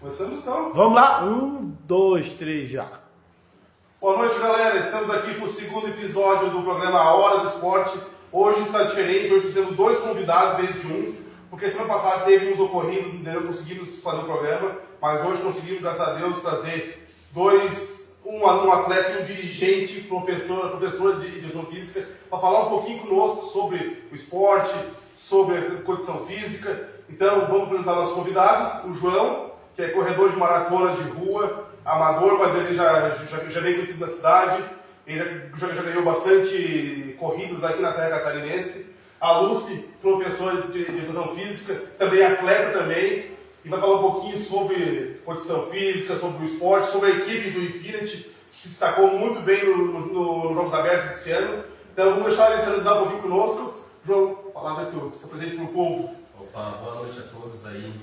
Começamos então? Vamos lá? 1, 2, 3, já. Boa noite, galera. Estamos aqui para o segundo episódio do programa A Hora do Esporte. Hoje está diferente, hoje fizemos 2 convidados em vez de 1, porque semana passada teve uns ocorridos, não conseguimos fazer o programa, mas hoje conseguimos, graças a Deus, trazer um atleta e um dirigente, professor de educação física, para falar um pouquinho conosco sobre o esporte, sobre a condição física. Então, vamos apresentar nossos convidados. O João, que é corredor de maratona de rua, amador, mas ele já vem conhecido na cidade. Ele já ganhou bastante corridas aqui na Serra Catarinense. A Lucy, professora de educação física, também atleta também, e vai falar um pouquinho sobre condição física, sobre o esporte, sobre a equipe do Infinity, que se destacou muito bem nos Jogos Abertos desse ano. Então vamos deixar ele se apresentar um pouquinho conosco. João, palavra é tua, se apresente para o povo. Opa, boa noite a todos aí,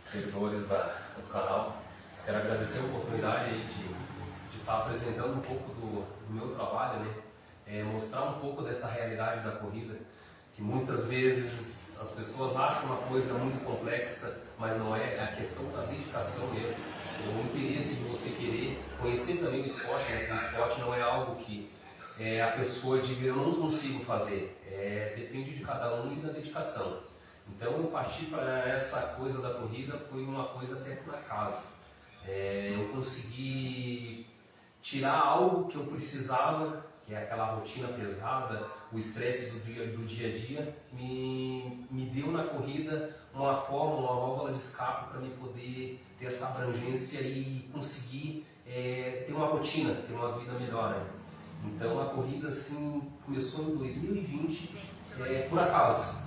seguidores do canal. Quero agradecer a oportunidade aí de estar apresentando um pouco do meu trabalho, né? Mostrar um pouco dessa realidade da corrida, que muitas vezes as pessoas acham uma coisa muito complexa, mas não é, a questão da dedicação mesmo, o interesse de você querer conhecer também o esporte, né? O esporte não é algo que a pessoa diga eu não consigo fazer, depende de cada um e da dedicação. Então eu parti para essa coisa da corrida, foi uma coisa até por acaso. Eu consegui tirar algo que eu precisava, que é aquela rotina pesada, o estresse do dia a dia, me deu na corrida uma forma, uma válvula de escape para me poder ter essa abrangência e conseguir ter uma rotina, ter uma vida melhor. Né? Então a corrida assim começou em 2020, por acaso.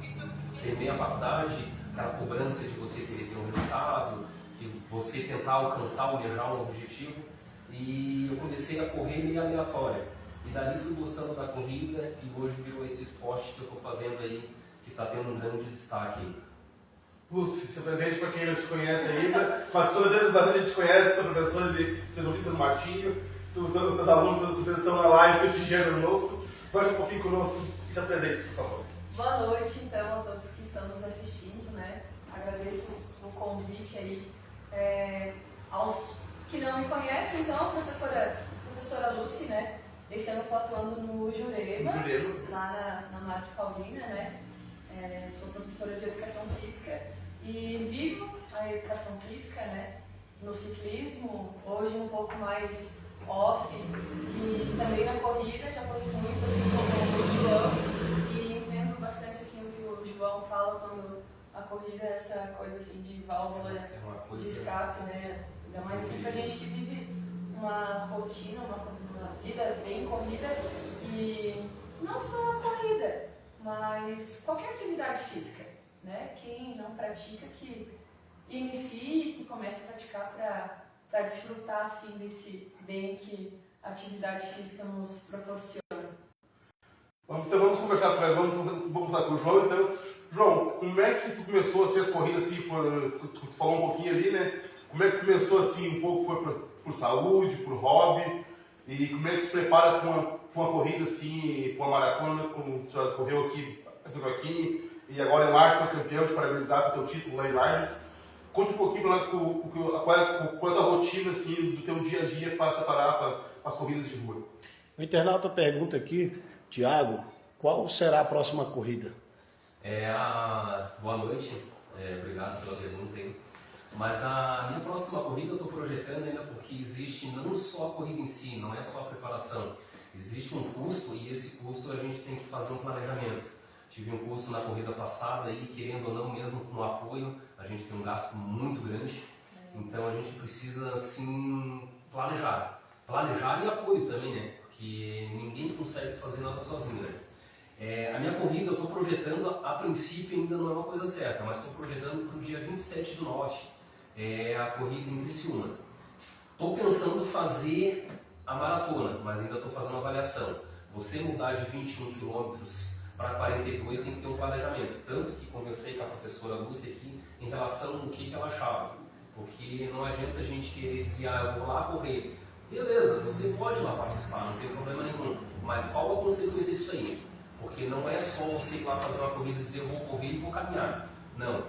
Terminei a faculdade, aquela cobrança de você querer ter um resultado, de você tentar alcançar, almejar um objetivo, e eu comecei a correr meio aleatório. E dali fui gostando da corrida e hoje virou esse esporte que eu estou fazendo aí, que está tendo um grande destaque. Lúcia, se apresente para quem não te conhece ainda, mas todas as vezes bastante gente conhece, tu é professor de educação física do Martinho, teus alunos, vocês estão na live prestigiando conosco. Conte um pouquinho conosco e se apresente, por favor. Boa noite, então, a todos que estão nos assistindo, né? Agradeço o convite aí. Aos que não me conhecem, então, professora Lucy, né? Esse ano eu estou atuando no Jurema, lá na Madre Paulina, né? Sou professora de educação física e vivo a educação física, né? No ciclismo, hoje um pouco mais off, e também na corrida, já corri muito, assim, como o João, e entendo bastante, assim, o que o João fala quando a corrida é essa coisa, assim, de válvula de escape, né? Ainda mais, assim, pra gente que vive uma rotina, uma vida bem corrida, e não só a corrida, mas qualquer atividade física, né? Quem não pratica, que inicie, que comece a praticar para desfrutar, assim, desse bem que a atividade física nos proporciona. Então vamos conversar com ele, vamos falar com o João. Então, João, como é que tu começou assim, as corridas, assim, tu falou um pouquinho ali, né? Como é que começou assim, um pouco foi por saúde, por hobby, e como é que tu se prepara para uma corrida assim, para uma maratona, como tu já correu aqui, e agora em março foi campeão, te parabenizar pelo teu título lá em Lages. Conte um pouquinho para nós qual é a tua rotina assim, do teu dia a dia para preparar para as corridas de rua. O internauta pergunta aqui, Thiago, qual será a próxima corrida? Boa noite, obrigado pela pergunta aí. Mas a minha próxima corrida eu estou projetando ainda porque existe não só a corrida em si, não é só a preparação. Existe um custo e esse custo a gente tem que fazer um planejamento. Tive um custo na corrida passada e, querendo ou não, mesmo com o apoio, a gente tem um gasto muito grande. Então a gente precisa, assim, planejar. Planejar e apoio também, né? Porque ninguém consegue fazer nada sozinho, né? A minha corrida eu estou projetando, a princípio ainda não é uma coisa certa, mas estou projetando para o dia 27/9, a corrida em Criciúma. Estou pensando em fazer a maratona, mas ainda estou fazendo avaliação. Você mudar de 21 km para 42 tem que ter um planejamento. Tanto que conversei com a professora Lúcia aqui em relação ao que ela achava. Porque não adianta a gente querer dizer, eu vou lá correr. Beleza, você pode ir lá participar, não tem problema nenhum. Mas qual a consequência disso aí? Porque não é só você ir lá fazer uma corrida e dizer eu vou correr e vou caminhar. Não.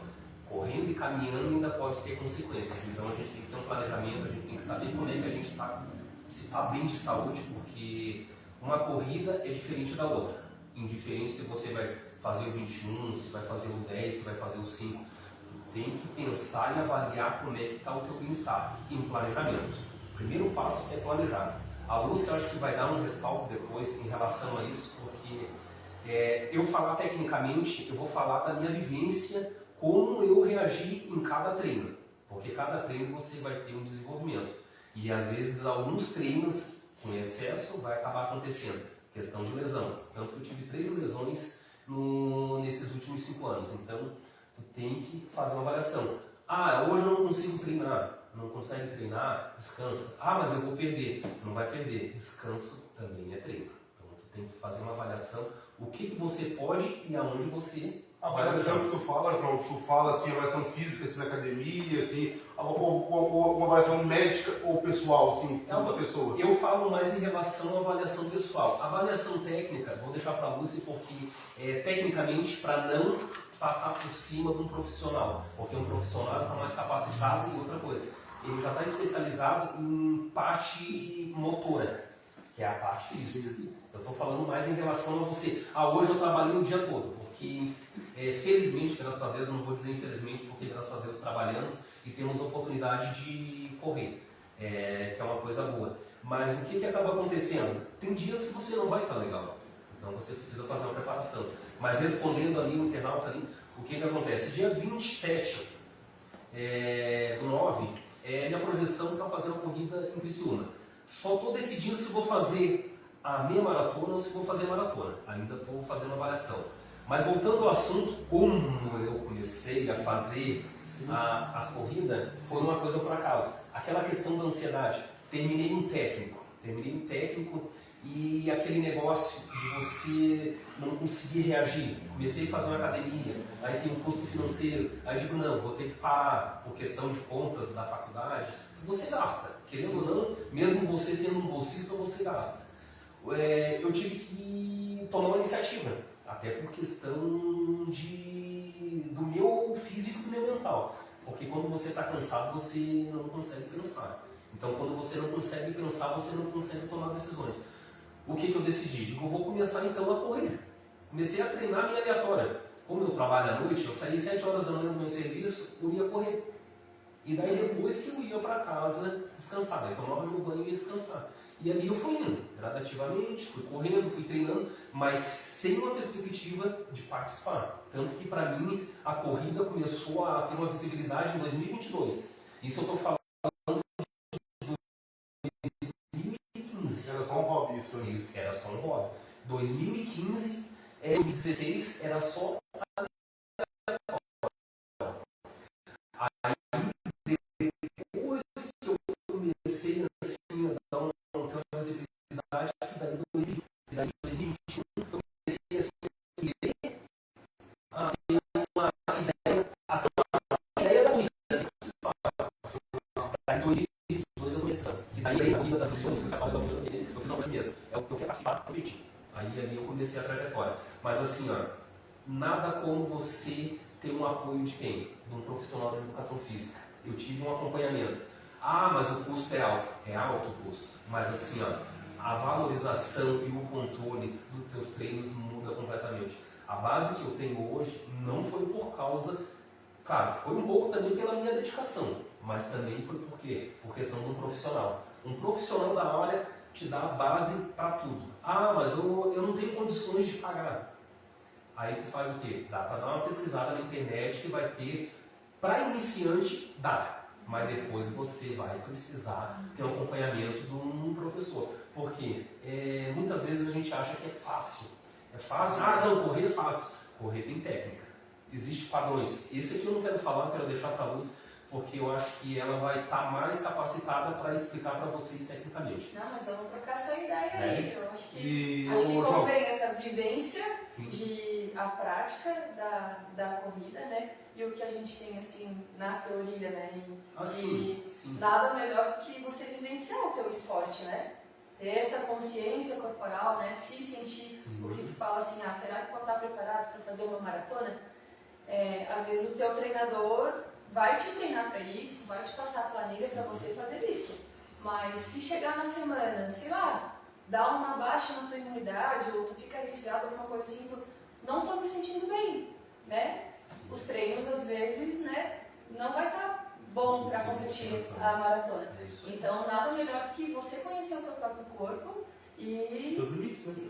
Correndo e caminhando ainda pode ter consequências. Então a gente tem que ter um planejamento, a gente tem que saber como é que a gente está, se está bem de saúde, porque uma corrida é diferente da outra. Indiferente se você vai fazer o 21, se vai fazer o 10, se vai fazer o 5. Tu tem que pensar e avaliar como é que está o teu bem-estar. E um planejamento. O primeiro passo é planejar. A Lúcia, eu acho que vai dar um respaldo depois em relação a isso, porque eu falar tecnicamente, eu vou falar da minha vivência, como eu reagi em cada treino. Porque cada treino você vai ter um desenvolvimento. E às vezes alguns treinos com excesso vai acabar acontecendo. Questão de lesão. Tanto que eu tive 3 lesões nesses últimos 5 anos. Então, tu tem que fazer uma avaliação. Ah, hoje eu não consigo treinar. Não consegue treinar? Descansa. Ah, mas eu vou perder. Tu não vai perder. Descanso também é treino. Então, tu tem que fazer uma avaliação. O que você pode e aonde você... A avaliação que tu fala, João, tu fala assim, avaliação física, assim, na academia, assim, ou uma avaliação médica ou pessoal, assim, da pessoa? Eu falo mais em relação à avaliação pessoal. A avaliação técnica, vou deixar para a Lúcia, porque tecnicamente, para não passar por cima de um profissional, porque um profissional está mais capacitado em outra coisa. Ele já está especializado em parte motora, que é a parte física. Eu estou falando mais em relação a você. Ah, hoje eu trabalhei o dia todo, porque felizmente, graças a Deus, eu não vou dizer infelizmente, porque graças a Deus trabalhamos e temos oportunidade de correr, que é uma coisa boa. Mas o que acaba acontecendo? Tem dias que você não vai estar legal, então você precisa fazer uma preparação. Mas respondendo ali o internauta ali, o que acontece? Dia 27 do 9 é minha projeção para fazer uma corrida em Criciúma. Só estou decidindo se vou fazer a meia maratona ou se vou fazer maratona. Ainda estou fazendo uma avaliação. Mas voltando ao assunto, como eu comecei a fazer as corridas, foi uma coisa por acaso. Aquela questão da ansiedade. Terminei um técnico e aquele negócio de você não conseguir reagir. Comecei a fazer uma academia, aí tem um custo financeiro, aí digo, não, vou ter que parar por questão de contas da faculdade. Você gasta, querendo ou não, mesmo você sendo um bolsista, você gasta. Eu tive que tomar uma iniciativa, até por questão do meu físico e do meu mental. Porque quando você está cansado, você não consegue pensar. Então, quando você não consegue pensar, você não consegue tomar decisões. O que eu decidi? Digo, eu vou começar então a correr. Comecei a treinar minha aleatória. Como eu trabalho à noite, eu saía 7 horas da manhã do meu serviço, eu ia correr. E daí depois que eu ia para casa descansar, daí tomava meu banho e ia descansar. E ali eu fui indo, gradativamente, fui correndo, fui treinando, mas sem uma perspectiva de participar. Tanto que para mim a corrida começou a ter uma visibilidade em 2022. Isso eu estou falando de 2015. Era só um hobby isso antes. Isso, era só um hobby. 2015, 2016 era só depois que eu comecei assim, a dar uma visibilidade, que daí 2021 eu comecei a ter uma ideia da corrida. Daí 2022 eu comecei. E daí a corrida da Criciúma, eu fiz uma coisa mesmo. Eu quero participar, prometi. Aí ali eu comecei a trajetória. Mas assim, ó, nada como você ter um apoio de quem? De um profissional da educação física. Eu tive um acompanhamento. Ah, mas o custo é alto. É alto o custo. Mas assim, ó, a valorização e o controle dos teus treinos muda completamente. A base que eu tenho hoje não foi por causa... Claro, foi um pouco também pela minha dedicação. Mas também foi por quê? Por questão de um profissional. Um profissional da área te dá a base para tudo. Ah, mas eu não tenho condições de pagar. Aí tu faz o quê? Dá para dar uma pesquisada na internet que vai ter, para iniciante, dá. Mas depois você vai precisar ter um acompanhamento de um professor. Porque muitas vezes a gente acha que é fácil. É fácil? Ah, não, correr é fácil. Correr tem técnica. Existem padrões. Esse aqui eu não quero falar, eu quero deixar para a Luz, porque eu acho que ela vai estar mais capacitada para explicar para vocês tecnicamente. Não, mas vamos trocar essa ideia aí. Eu acho que E convém essa vivência Sim. a prática da corrida, né? E o que a gente tem assim na teoria, né? Sim. Nada melhor do que você vivenciar o teu esporte, né? Ter essa consciência corporal, né? Se sentir o que tu fala assim, será que eu vou estar preparado para fazer uma maratona? Às vezes o teu treinador vai te treinar para isso, vai te passar a planilha para você fazer isso. Mas se chegar na semana, sei lá, dá uma baixa na tua imunidade, ou tu fica resfriado, alguma coisa assim, tu não tô me sentindo bem, né? Os treinos, às vezes, né, não vai estar bom para competir a maratona. Então, nada melhor do que você conhecer o teu próprio corpo e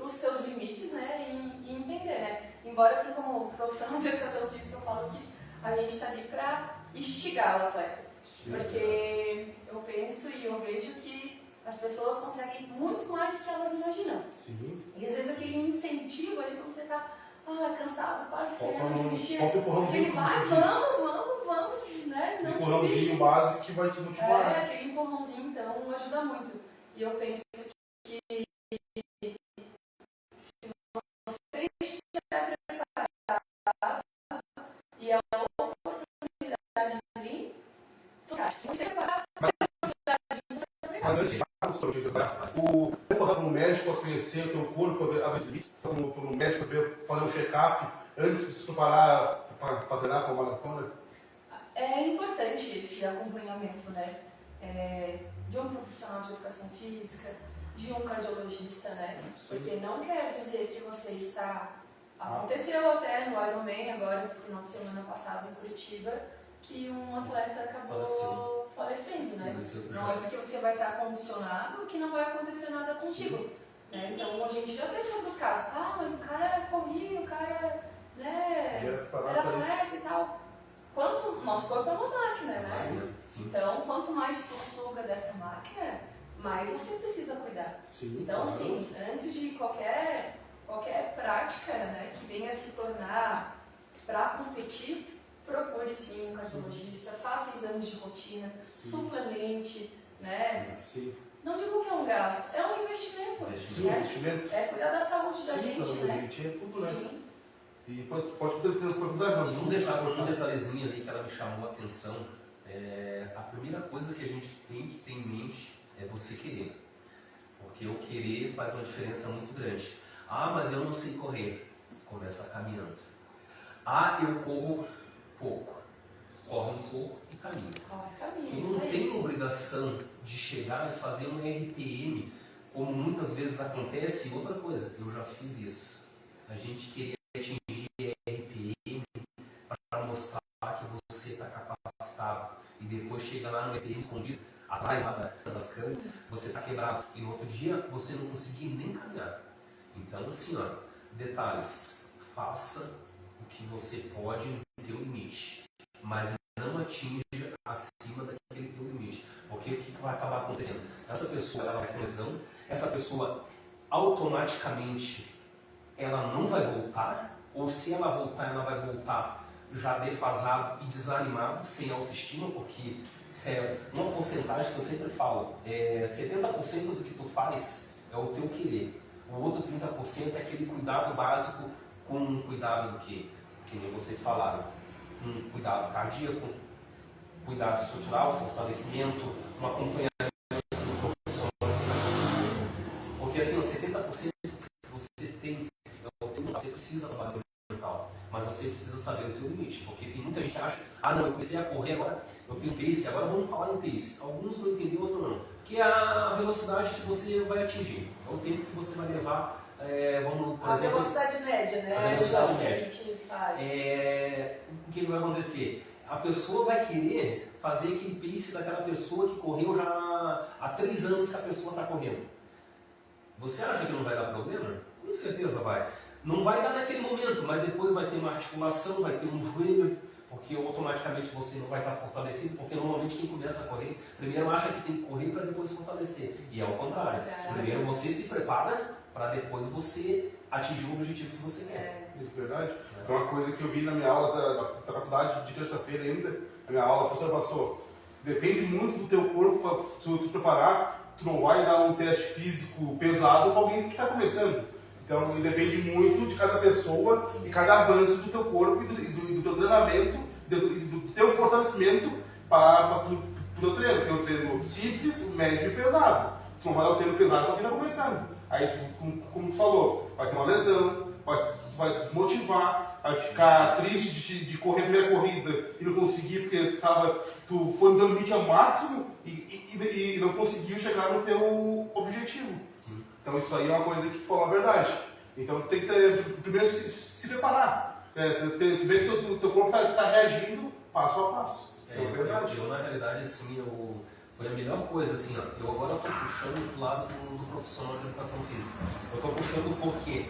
os teus limites, né, e entender, né? Embora, assim, como profissional de educação física, eu falo que a gente está ali para instigar o atleta. Porque eu penso e eu vejo que as pessoas conseguem muito mais do que elas imaginam. Sim. E às vezes aquele incentivo ali, quando você está cansado, quase Falta querendo desistir, falta um empurrãozinho, ele vai, como você disse. vamos, né? Não Empurrãozinho desiste. básico que vai te motivar. Aquele empurrãozinho, então, ajuda muito. E eu penso que se você estiver preparado e é uma oportunidade de vir, você vai Mas antes o tempo no médico para conhecer o teu corpo, para o médico fazer um check-up antes de se preparar para treinar para uma maratona? É importante esse acompanhamento, né? De um profissional de educação física, de um cardiologista, né? Sim. Porque não quer dizer que você está... Aconteceu até no Ironman, agora no final de semana passado em Curitiba, que um atleta acabou falecendo, né? Não é porque você vai estar condicionado que não vai acontecer nada contigo. Né? Então a gente já teve outros casos. Mas o cara corria, o cara, né, era atleta e tal. Nosso corpo é uma máquina, né? Então, quanto mais tu suga dessa máquina, mais você precisa cuidar. Sim, então, assim, antes de qualquer prática, né, que venha se tornar para competir, procure sim um cardiologista, faça exames de rotina, suplemente, né? Sim. Não digo que é um gasto, é um investimento. Sim, né? investimento. É cuidar da saúde da gente, saúde da né? gente é tudo, né? Sim. E pode ter transportado, Um detalhezinho ali que ela me chamou a atenção. A primeira coisa que a gente tem que ter em mente é você querer. Porque o querer faz uma diferença muito grande. Mas eu não sei correr. Começa caminhando. Eu corro pouco. Corre um pouco e caminha. Tu não tem obrigação de chegar e fazer um RPM, como muitas vezes acontece. Outra coisa, eu já fiz isso. A gente queria atingir RPM para mostrar que você está capacitado. E depois chega lá no RPM escondido, atrás das câmeras, você está quebrado. E no outro dia você não conseguia nem caminhar. Então, assim, detalhes. Faça o que você pode no teu limite, mas não atinja acima daquele teu limite. Porque o que vai acabar acontecendo? Essa pessoa ela vai ter lesão, essa pessoa automaticamente ela não vai voltar, ou se ela vai voltar já defasado e desanimado, sem autoestima, porque uma porcentagem que eu sempre falo, 70% do que tu faz é o teu querer. O outro 30% é aquele cuidado básico, com um cuidado do quê? Que nem vocês falaram. Um cuidado cardíaco, cuidado estrutural, fortalecimento, um acompanhamento do profissional. Porque assim, 70% que você tem é o teu mental. Você precisa trabalhar o teu mental, mas você precisa saber o teu limite. Porque tem muita gente que acha, não, eu comecei a correr agora, eu fiz pace, agora vamos falar em pace. Alguns vão entender, outros não. Porque é a velocidade que você vai atingir, é o tempo que você vai levar. Por exemplo, velocidade média, né? A velocidade média. Que a gente faz. O que vai acontecer? A pessoa vai querer fazer aquele pace daquela pessoa que correu já há 3 anos que a pessoa está correndo. Você acha que não vai dar problema? Com certeza vai. Não vai dar naquele momento, mas depois vai ter uma articulação, vai ter um joelho, porque automaticamente você não vai estar fortalecido, porque normalmente quem começa a correr, primeiro acha que tem que correr para depois fortalecer. E é o contrário. Primeiro você se prepara para depois você atingir o objetivo que você quer. Isso é verdade. É uma coisa que eu vi na minha aula da faculdade de terça-feira ainda, na minha aula, a professora passou. Depende muito do teu corpo, se tu se preparar, tu não vai dar um teste físico pesado para alguém que está começando. Então, assim, depende muito de cada pessoa e cada avanço do teu corpo e do teu treinamento, do teu fortalecimento para o teu treino. Tem um treino simples, médio e pesado. Se não vai dar o treino pesado para quem está começando. Aí, como tu falou, vai ter uma lesão, vai se desmotivar, Aí ficar triste de correr a primeira corrida e não conseguir porque tu foi no teu limite ao máximo e não conseguiu chegar no teu objetivo. Sim. Então isso aí é uma coisa que tu falou a verdade. Então tem que primeiro se preparar. Tu vê que o teu corpo está reagindo passo a passo. É verdade. Eu, na realidade, assim, foi a melhor coisa, assim, ó. Eu agora estou puxando pro lado do profissional de educação física. Eu estou puxando porque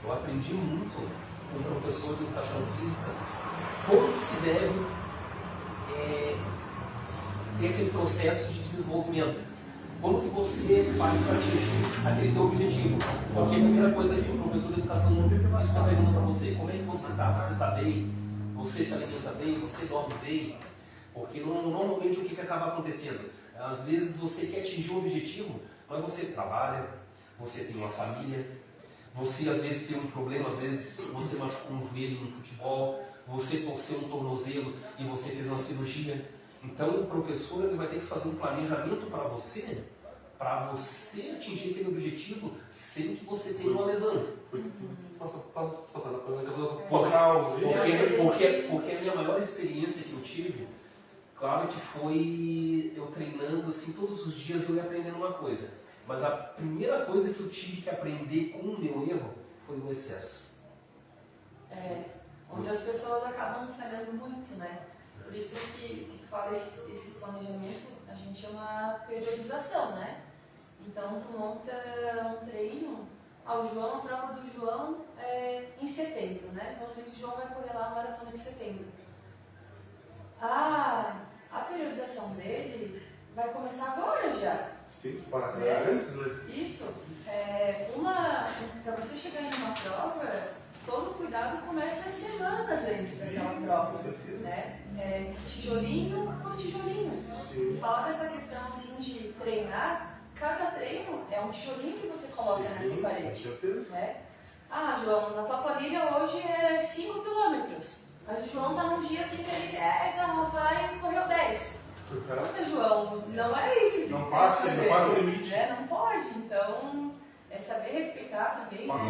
eu aprendi muito com um professor de educação física como se deve ter aquele processo de desenvolvimento. Como que você faz para atingir aquele teu objetivo? Porque a primeira coisa que o professor de educação física pergunta para você, como é que você está? Você está bem? Você se alimenta bem? Você dorme bem? Porque normalmente o que acaba acontecendo? Às vezes você quer atingir um objetivo, mas você trabalha, você tem uma família, você às vezes tem um problema, às vezes você machucou um joelho no futebol, você torceu um tornozelo e você fez uma cirurgia. Então o professor ele vai ter que fazer um planejamento para você atingir aquele objetivo sem que você tenha uma lesão. Porque a minha maior experiência que eu tive, claro que foi eu treinando assim todos os dias eu ia aprendendo uma coisa. Mas a primeira coisa que eu tive que aprender com o meu erro foi o excesso. Onde as pessoas acabam falhando muito, né? Por isso que tu fala esse planejamento, a gente chama periodização, né? Então tu monta um treino, o João, a prova do João é em setembro, né? Então o João vai correr lá a maratona de setembro. A periodização dele vai começar agora já. Sim, para antes, né? Isso. Para você chegar em uma prova, todo cuidado começa semanas antes daquela prova. Com certeza. Né? Tijolinho por tijolinho. Sim. Falar dessa questão assim de treinar, cada treino é um tijolinho que você coloca nessa parede. Com certeza. Né? João, na tua planilha hoje é 5 km. Mas o João está num dia assim que ele quer garrafar e correu 10. Puta, João, não é isso que não passa o limite. Não pode, então é saber respeitar também os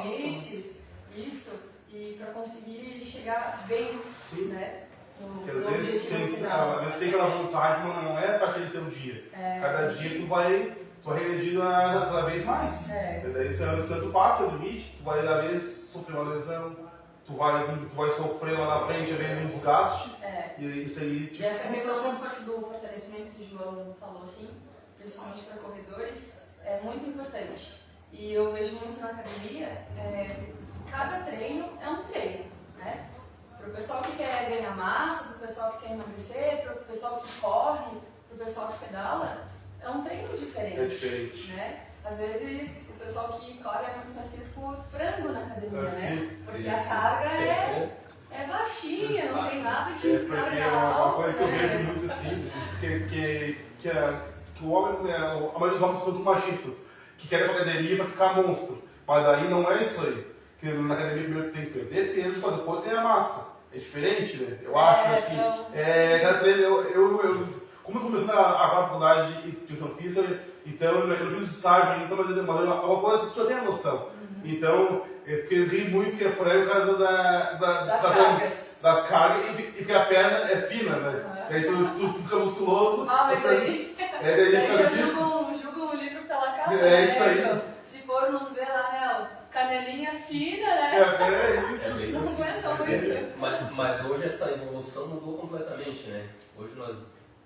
limites, isso, e para conseguir chegar bem, sim, né, no objetivo final. Às vezes tem aquela vontade, mas não é para aquele teu dia. Cada dia tu vai regredindo cada vez mais. Daí você bate o limite, tu vai às vezes sofrer uma lesão. Tu vai sofrer lá na frente, às vezes, um desgaste. E isso aí, tipo... E essa questão do fortalecimento que o João falou, assim, principalmente para corredores, é muito importante. E eu vejo muito na academia, cada treino é um treino, né? Para o pessoal que quer ganhar massa, para o pessoal que quer emagrecer, para o pessoal que corre, para o pessoal que pedala, é um treino diferente. É diferente. Né? Às vezes, o pessoal que corre é muito conhecido por frango na academia, né? Porque a carga é baixinha, não tem nada de carga alta. Uma coisa que eu vejo muito assim, que o homem, a maioria dos homens são machistas, que querem ir pra academia pra ficar monstro. Mas daí não é isso aí. Porque na academia primeiro tem que perder peso pra depois ganhar massa. É diferente, né? Eu acho assim. Cada treino, como eu comecei a faculdade de educação física, então eu fiz estágio ainda, mas é uma coisa que eu tenho a noção. Então, porque eles riem muito que é furado por causa das cargas e porque a perna é fina, né? Aí tu fica musculoso. Mas daí eu julgo o livro pela capa. É isso aí. Então, se for nos ver lá, né? Canelinha fina, né? É isso. Não aguenta muito. Mas hoje essa evolução mudou completamente, né? Hoje nós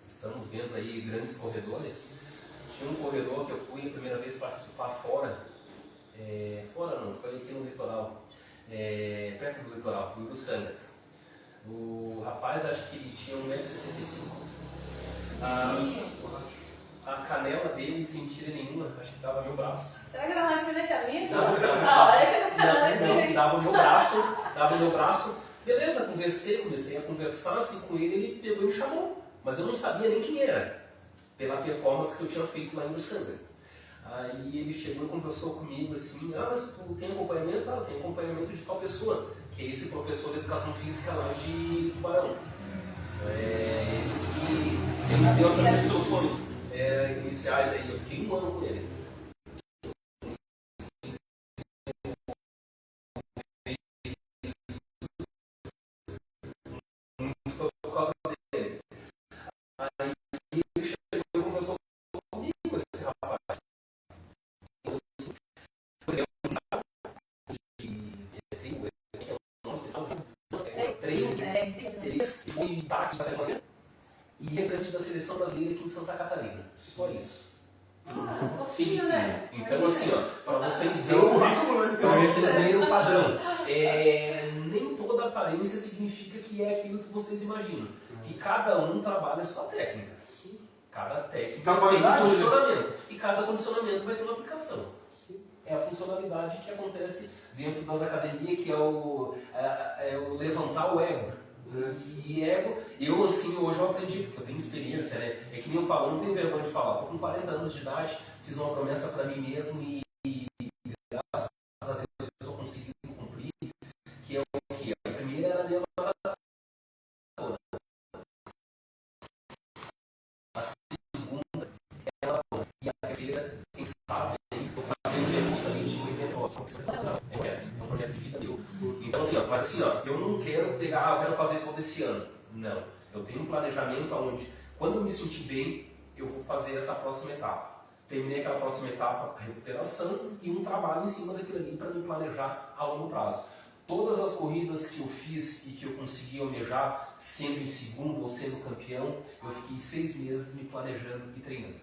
estamos vendo aí grandes corredores. Tinha um corredor que eu fui a primeira vez participar fora. Fora não, foi aqui no litoral. Perto do litoral, em Uruçanga. O rapaz, acho que ele tinha 1,65 m. A canela dele, sem tira nenhuma, acho que dava meu braço. Será que era mais fina que a minha? Não, dava meu braço. Beleza, comecei a conversar assim com ele, ele pegou e me chamou. Mas eu não sabia nem quem era, pela performance que eu tinha feito lá em Uruçanga. Aí ele chegou e conversou comigo assim, mas tu tem acompanhamento? Eu tenho acompanhamento de tal pessoa, que é esse professor de educação física lá de Tubarão. Ele me deu essas instruções iniciais aí, eu fiquei 1 ano com ele. Ele foi destaque da seleção e representante da seleção brasileira aqui em Santa Catarina. Só isso. Fofinho, né? Então, assim, ó, para vocês currículo, verem o padrão. Nem toda aparência significa que é aquilo que vocês imaginam. Que cada um trabalha a sua técnica. Cada técnica tem um condicionamento. E cada condicionamento vai ter uma aplicação. É a funcionalidade que acontece dentro das academias, que é o levantar o ego. E ego, eu assim, hoje eu aprendi, porque eu tenho experiência, né? É que nem eu falo, eu não tenho vergonha de falar. Estou com 40 anos de idade, fiz uma promessa para mim mesmo e graças a Deus eu estou conseguindo cumprir, que é o que? A primeira era a minha maratona. A segunda é a maratona. E a terceira, quem sabe, eu vou fazer justamente o evento. É um projeto de vida meu. Então, assim, ó, mas assim, ó, eu não quero pegar, eu quero fazer todo esse ano. Não. Eu tenho um planejamento onde, quando eu me sentir bem, eu vou fazer essa próxima etapa. Terminei aquela próxima etapa, a recuperação e um trabalho em cima daquilo ali para me planejar a longo prazo. Todas as corridas que eu fiz e que eu consegui almejar, sendo em segundo ou sendo campeão, eu fiquei 6 meses me planejando e treinando.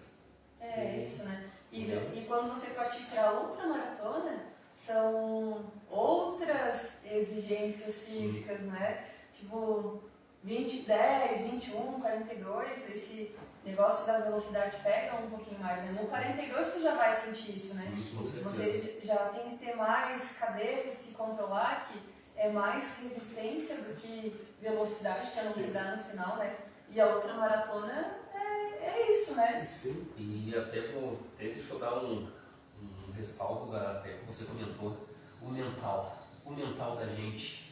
É isso, né? E quando você partir para a ultramaratona, são outras exigências físicas, né? Tipo, 20, 10, 21, 42, esse negócio da velocidade pega um pouquinho mais, né? No 42 tu já vai sentir isso, né? Você já tem que ter mais cabeça de se controlar, que é mais resistência do que velocidade para não quebrar no final, né? E a outra maratona é isso, né? Sim. E até deixa eu dar um respaldo até que você comentou, o mental da gente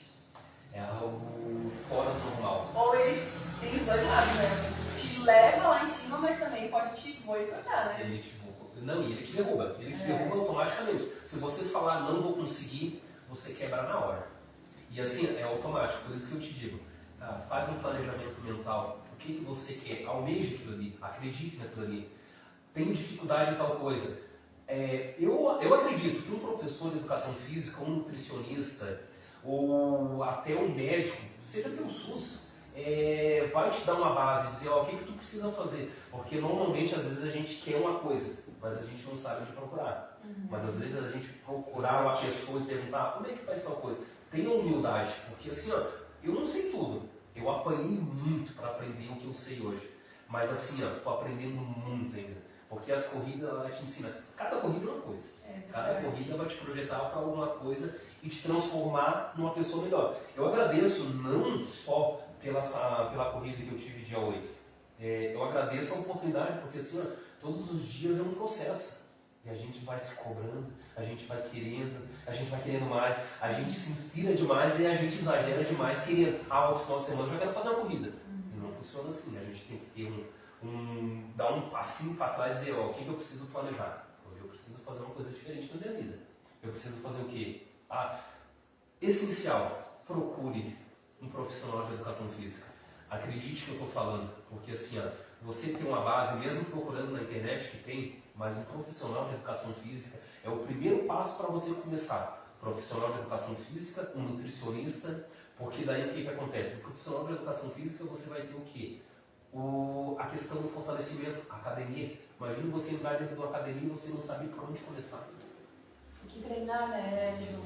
é algo fora do normal. Ou eles tem os dois lados, né? Te leva lá em cima, mas também pode te boicotar, né? Ele te derruba. Ele te derruba automaticamente. Se você falar não vou conseguir, você quebra na hora. E assim, é automático. Por isso que eu te digo, faz um planejamento mental. O que você quer? Almeje aquilo ali. Acredite naquilo ali. Tem dificuldade em tal coisa. Eu acredito que um professor de educação física, um nutricionista, ou até um médico, seja pelo SUS, vai te dar uma base, dizer o que tu precisa fazer. Porque normalmente, às vezes, a gente quer uma coisa, mas a gente não sabe onde procurar. Mas às vezes a gente procurar uma pessoa e perguntar como é que faz tal coisa. Tenha humildade, porque assim, ó, eu não sei tudo. Eu apanhei muito para aprender o que eu sei hoje. Mas assim, ó, tô aprendendo muito ainda. Porque as corridas, ela te ensina. Cada corrida é uma coisa. Cada corrida vai te projetar para alguma coisa e te transformar numa pessoa melhor. Eu agradeço não só pela corrida que eu tive dia 8. Eu agradeço a oportunidade, porque assim, ó, todos os dias é um processo. E a gente vai se cobrando, a gente vai querendo mais, a gente se inspira demais e a gente exagera demais querendo. Outro final de semana eu já quero fazer uma corrida. E não funciona assim, a gente tem que ter dar um passinho para trás e dizer, o que eu preciso planejar? Hoje eu preciso fazer uma coisa diferente na minha vida. Eu preciso fazer o quê? Essencial, procure um profissional de educação física. Acredite que eu estou falando, porque assim, ó, você tem uma base, mesmo procurando na internet que tem, mas um profissional de educação física é o primeiro passo para você começar. Profissional de educação física, um nutricionista, porque daí o que acontece? No profissional de educação física você vai ter o quê? A questão do fortalecimento, a academia. Imagina você entrar dentro de uma academia e você não saber por onde começar. Tem que treinar, né, Ju?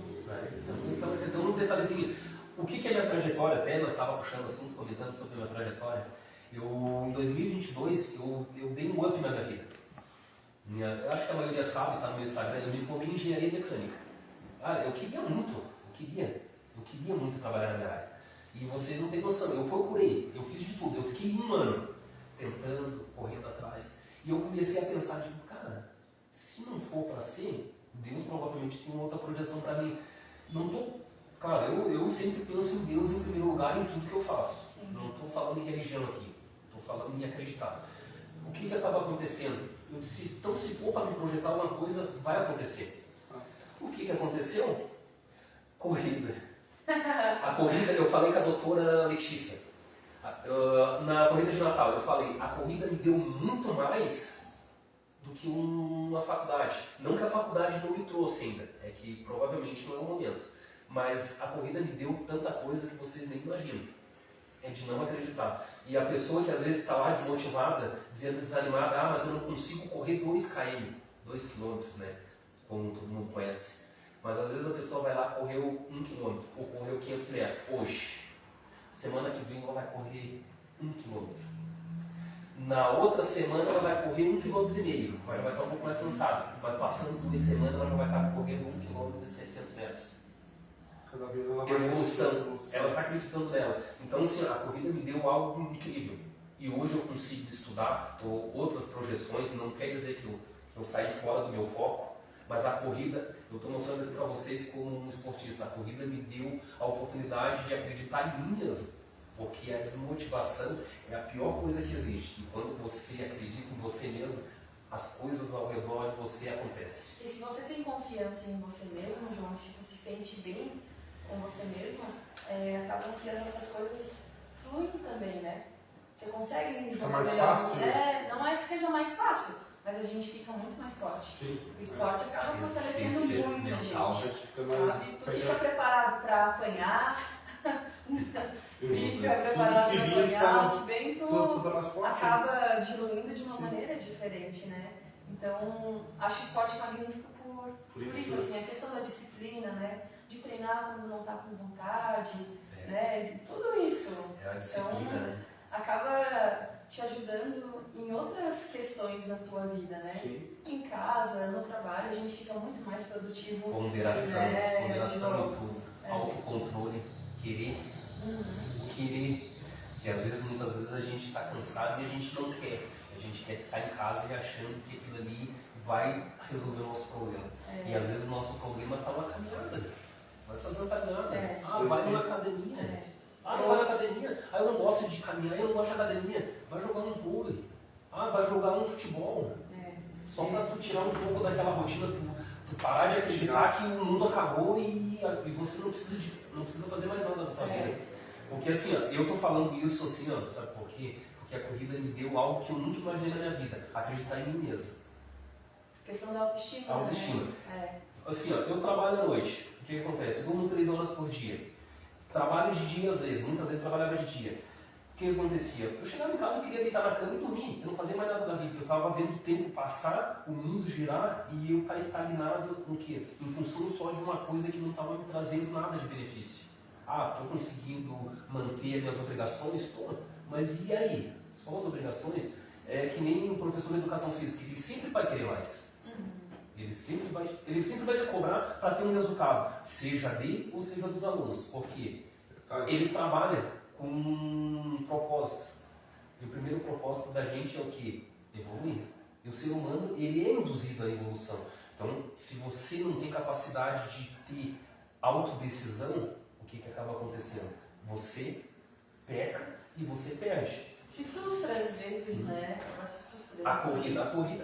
Então, um detalhezinho. O que é minha trajetória? Até nós estávamos puxando assunto, comentando sobre a minha trajetória. Em 2022, eu dei um up na minha vida. Eu acho que a maioria sabe, está no meu Instagram, eu me formei em engenharia mecânica. Eu queria muito, eu queria muito trabalhar na minha área. E você não tem noção, eu procurei, eu fiz de tudo, eu fiquei 1 ano tentando, correndo atrás. E eu comecei a pensar, cara, se não for para ser, Deus provavelmente tem uma outra projeção para mim. Claro, eu sempre penso em Deus em primeiro lugar em tudo que eu faço. Sim. Não estou falando em religião aqui, estou falando em acreditar. O que acaba acontecendo? Eu disse, então se for para me projetar uma coisa, vai acontecer. O que aconteceu? Corrida. A corrida, eu falei com a doutora Letícia, na corrida de Natal, eu falei, a corrida me deu muito mais do que uma faculdade. Não que a faculdade não me trouxe ainda, é que provavelmente não é o momento. Mas a corrida me deu tanta coisa que vocês nem imaginam. é de não acreditar. E a pessoa que às vezes está lá desmotivada, dizendo desanimada, mas eu não consigo correr 2 km, 2 km, né? Como todo mundo conhece. Mas às vezes a pessoa vai lá, correu 1 km, ou correu 500 metros, hoje. Semana que vem ela vai correr 1 km. Na outra semana ela vai correr 1,5 km, mas vai estar um pouco mais cansada. Mas passando 2 semanas ela já vai estar correndo 1 km de 700 metros. Cada vez ela vai Evolução, ela está acreditando nela. Então, assim, a corrida me deu algo incrível. E hoje eu consigo estudar outras projeções, não quer dizer que eu saí fora do meu foco, mas a corrida, eu estou mostrando aqui para vocês como um esportista, a corrida me deu a oportunidade de acreditar em mim mesmo. Porque a desmotivação é a pior coisa que existe. E quando você acredita em você mesmo, as coisas ao redor de você acontecem. E se você tem confiança em você mesmo, João, se tu se sente bem com você mesmo, acabam que as outras coisas fluem também, né? Você consegue Fica mais fácil. Não é que seja mais fácil, mas a gente fica muito mais forte. Sim. O esporte acaba fortalecendo Resistência muito a mental. gente. Fica mais... Sabe? Tu fica preparado para apanhar, fica preparado que para vinha, apanhar, o que vem tu tá mais forte. acaba diluindo de uma maneira diferente, né? Então, acho o esporte magnífico por isso, assim, a questão da disciplina, né? De treinar quando não está com vontade, né? Tudo isso. É a disciplina, então, né? acaba te ajudando em outras questões da tua vida, né? Sim. Em casa, no trabalho, a gente fica muito mais produtivo. Ponderação, né? ponderação em tudo. Autocontrole, querer. Que às vezes, muitas vezes a gente está cansado e a gente não quer. A gente quer ficar em casa e achando que aquilo ali vai resolver o nosso problema. E às vezes o nosso problema está uma caminhada. Vai fazer uma caminhada. Vai numa academia. Não vai na academia. Eu não gosto de caminhar, eu não gosto de academia. Vai jogar um vôlei. Vai jogar um futebol. Só para tu tirar um pouco daquela rotina, tu parar de acreditar que o mundo acabou e você não precisa fazer mais nada na sua vida. Porque assim, eu tô falando isso assim, sabe por quê? Porque a corrida me deu algo que eu nunca imaginei na minha vida, acreditar em mim mesmo. Questão da autoestima. Autoestima. Né? Assim, eu trabalho à noite. O que acontece? Eu durmo 3 horas por dia. Trabalho de dia às vezes, muitas vezes trabalhava de dia. O que acontecia? Eu chegava em casa, eu queria deitar na cama e dormir. Eu não fazia mais nada da vida. Eu estava vendo o tempo passar, o mundo girar e eu estar estagnado com o quê? Em função só de uma coisa que não estava me trazendo nada de benefício. Estou conseguindo manter as minhas obrigações? Estou. Mas e aí? Só as obrigações? É que nem o professor de educação física, ele sempre vai querer mais. Ele sempre vai se cobrar para ter um resultado, seja dele ou seja dos alunos. Por quê? Ele trabalha com um propósito. E o primeiro propósito da gente é o quê? Evoluir. E o ser humano, ele é induzido à evolução. Então, se você não tem capacidade de ter autodecisão, o que acaba acontecendo? Você peca e você perde. Se frustra às vezes, né? Acaba se frustrando.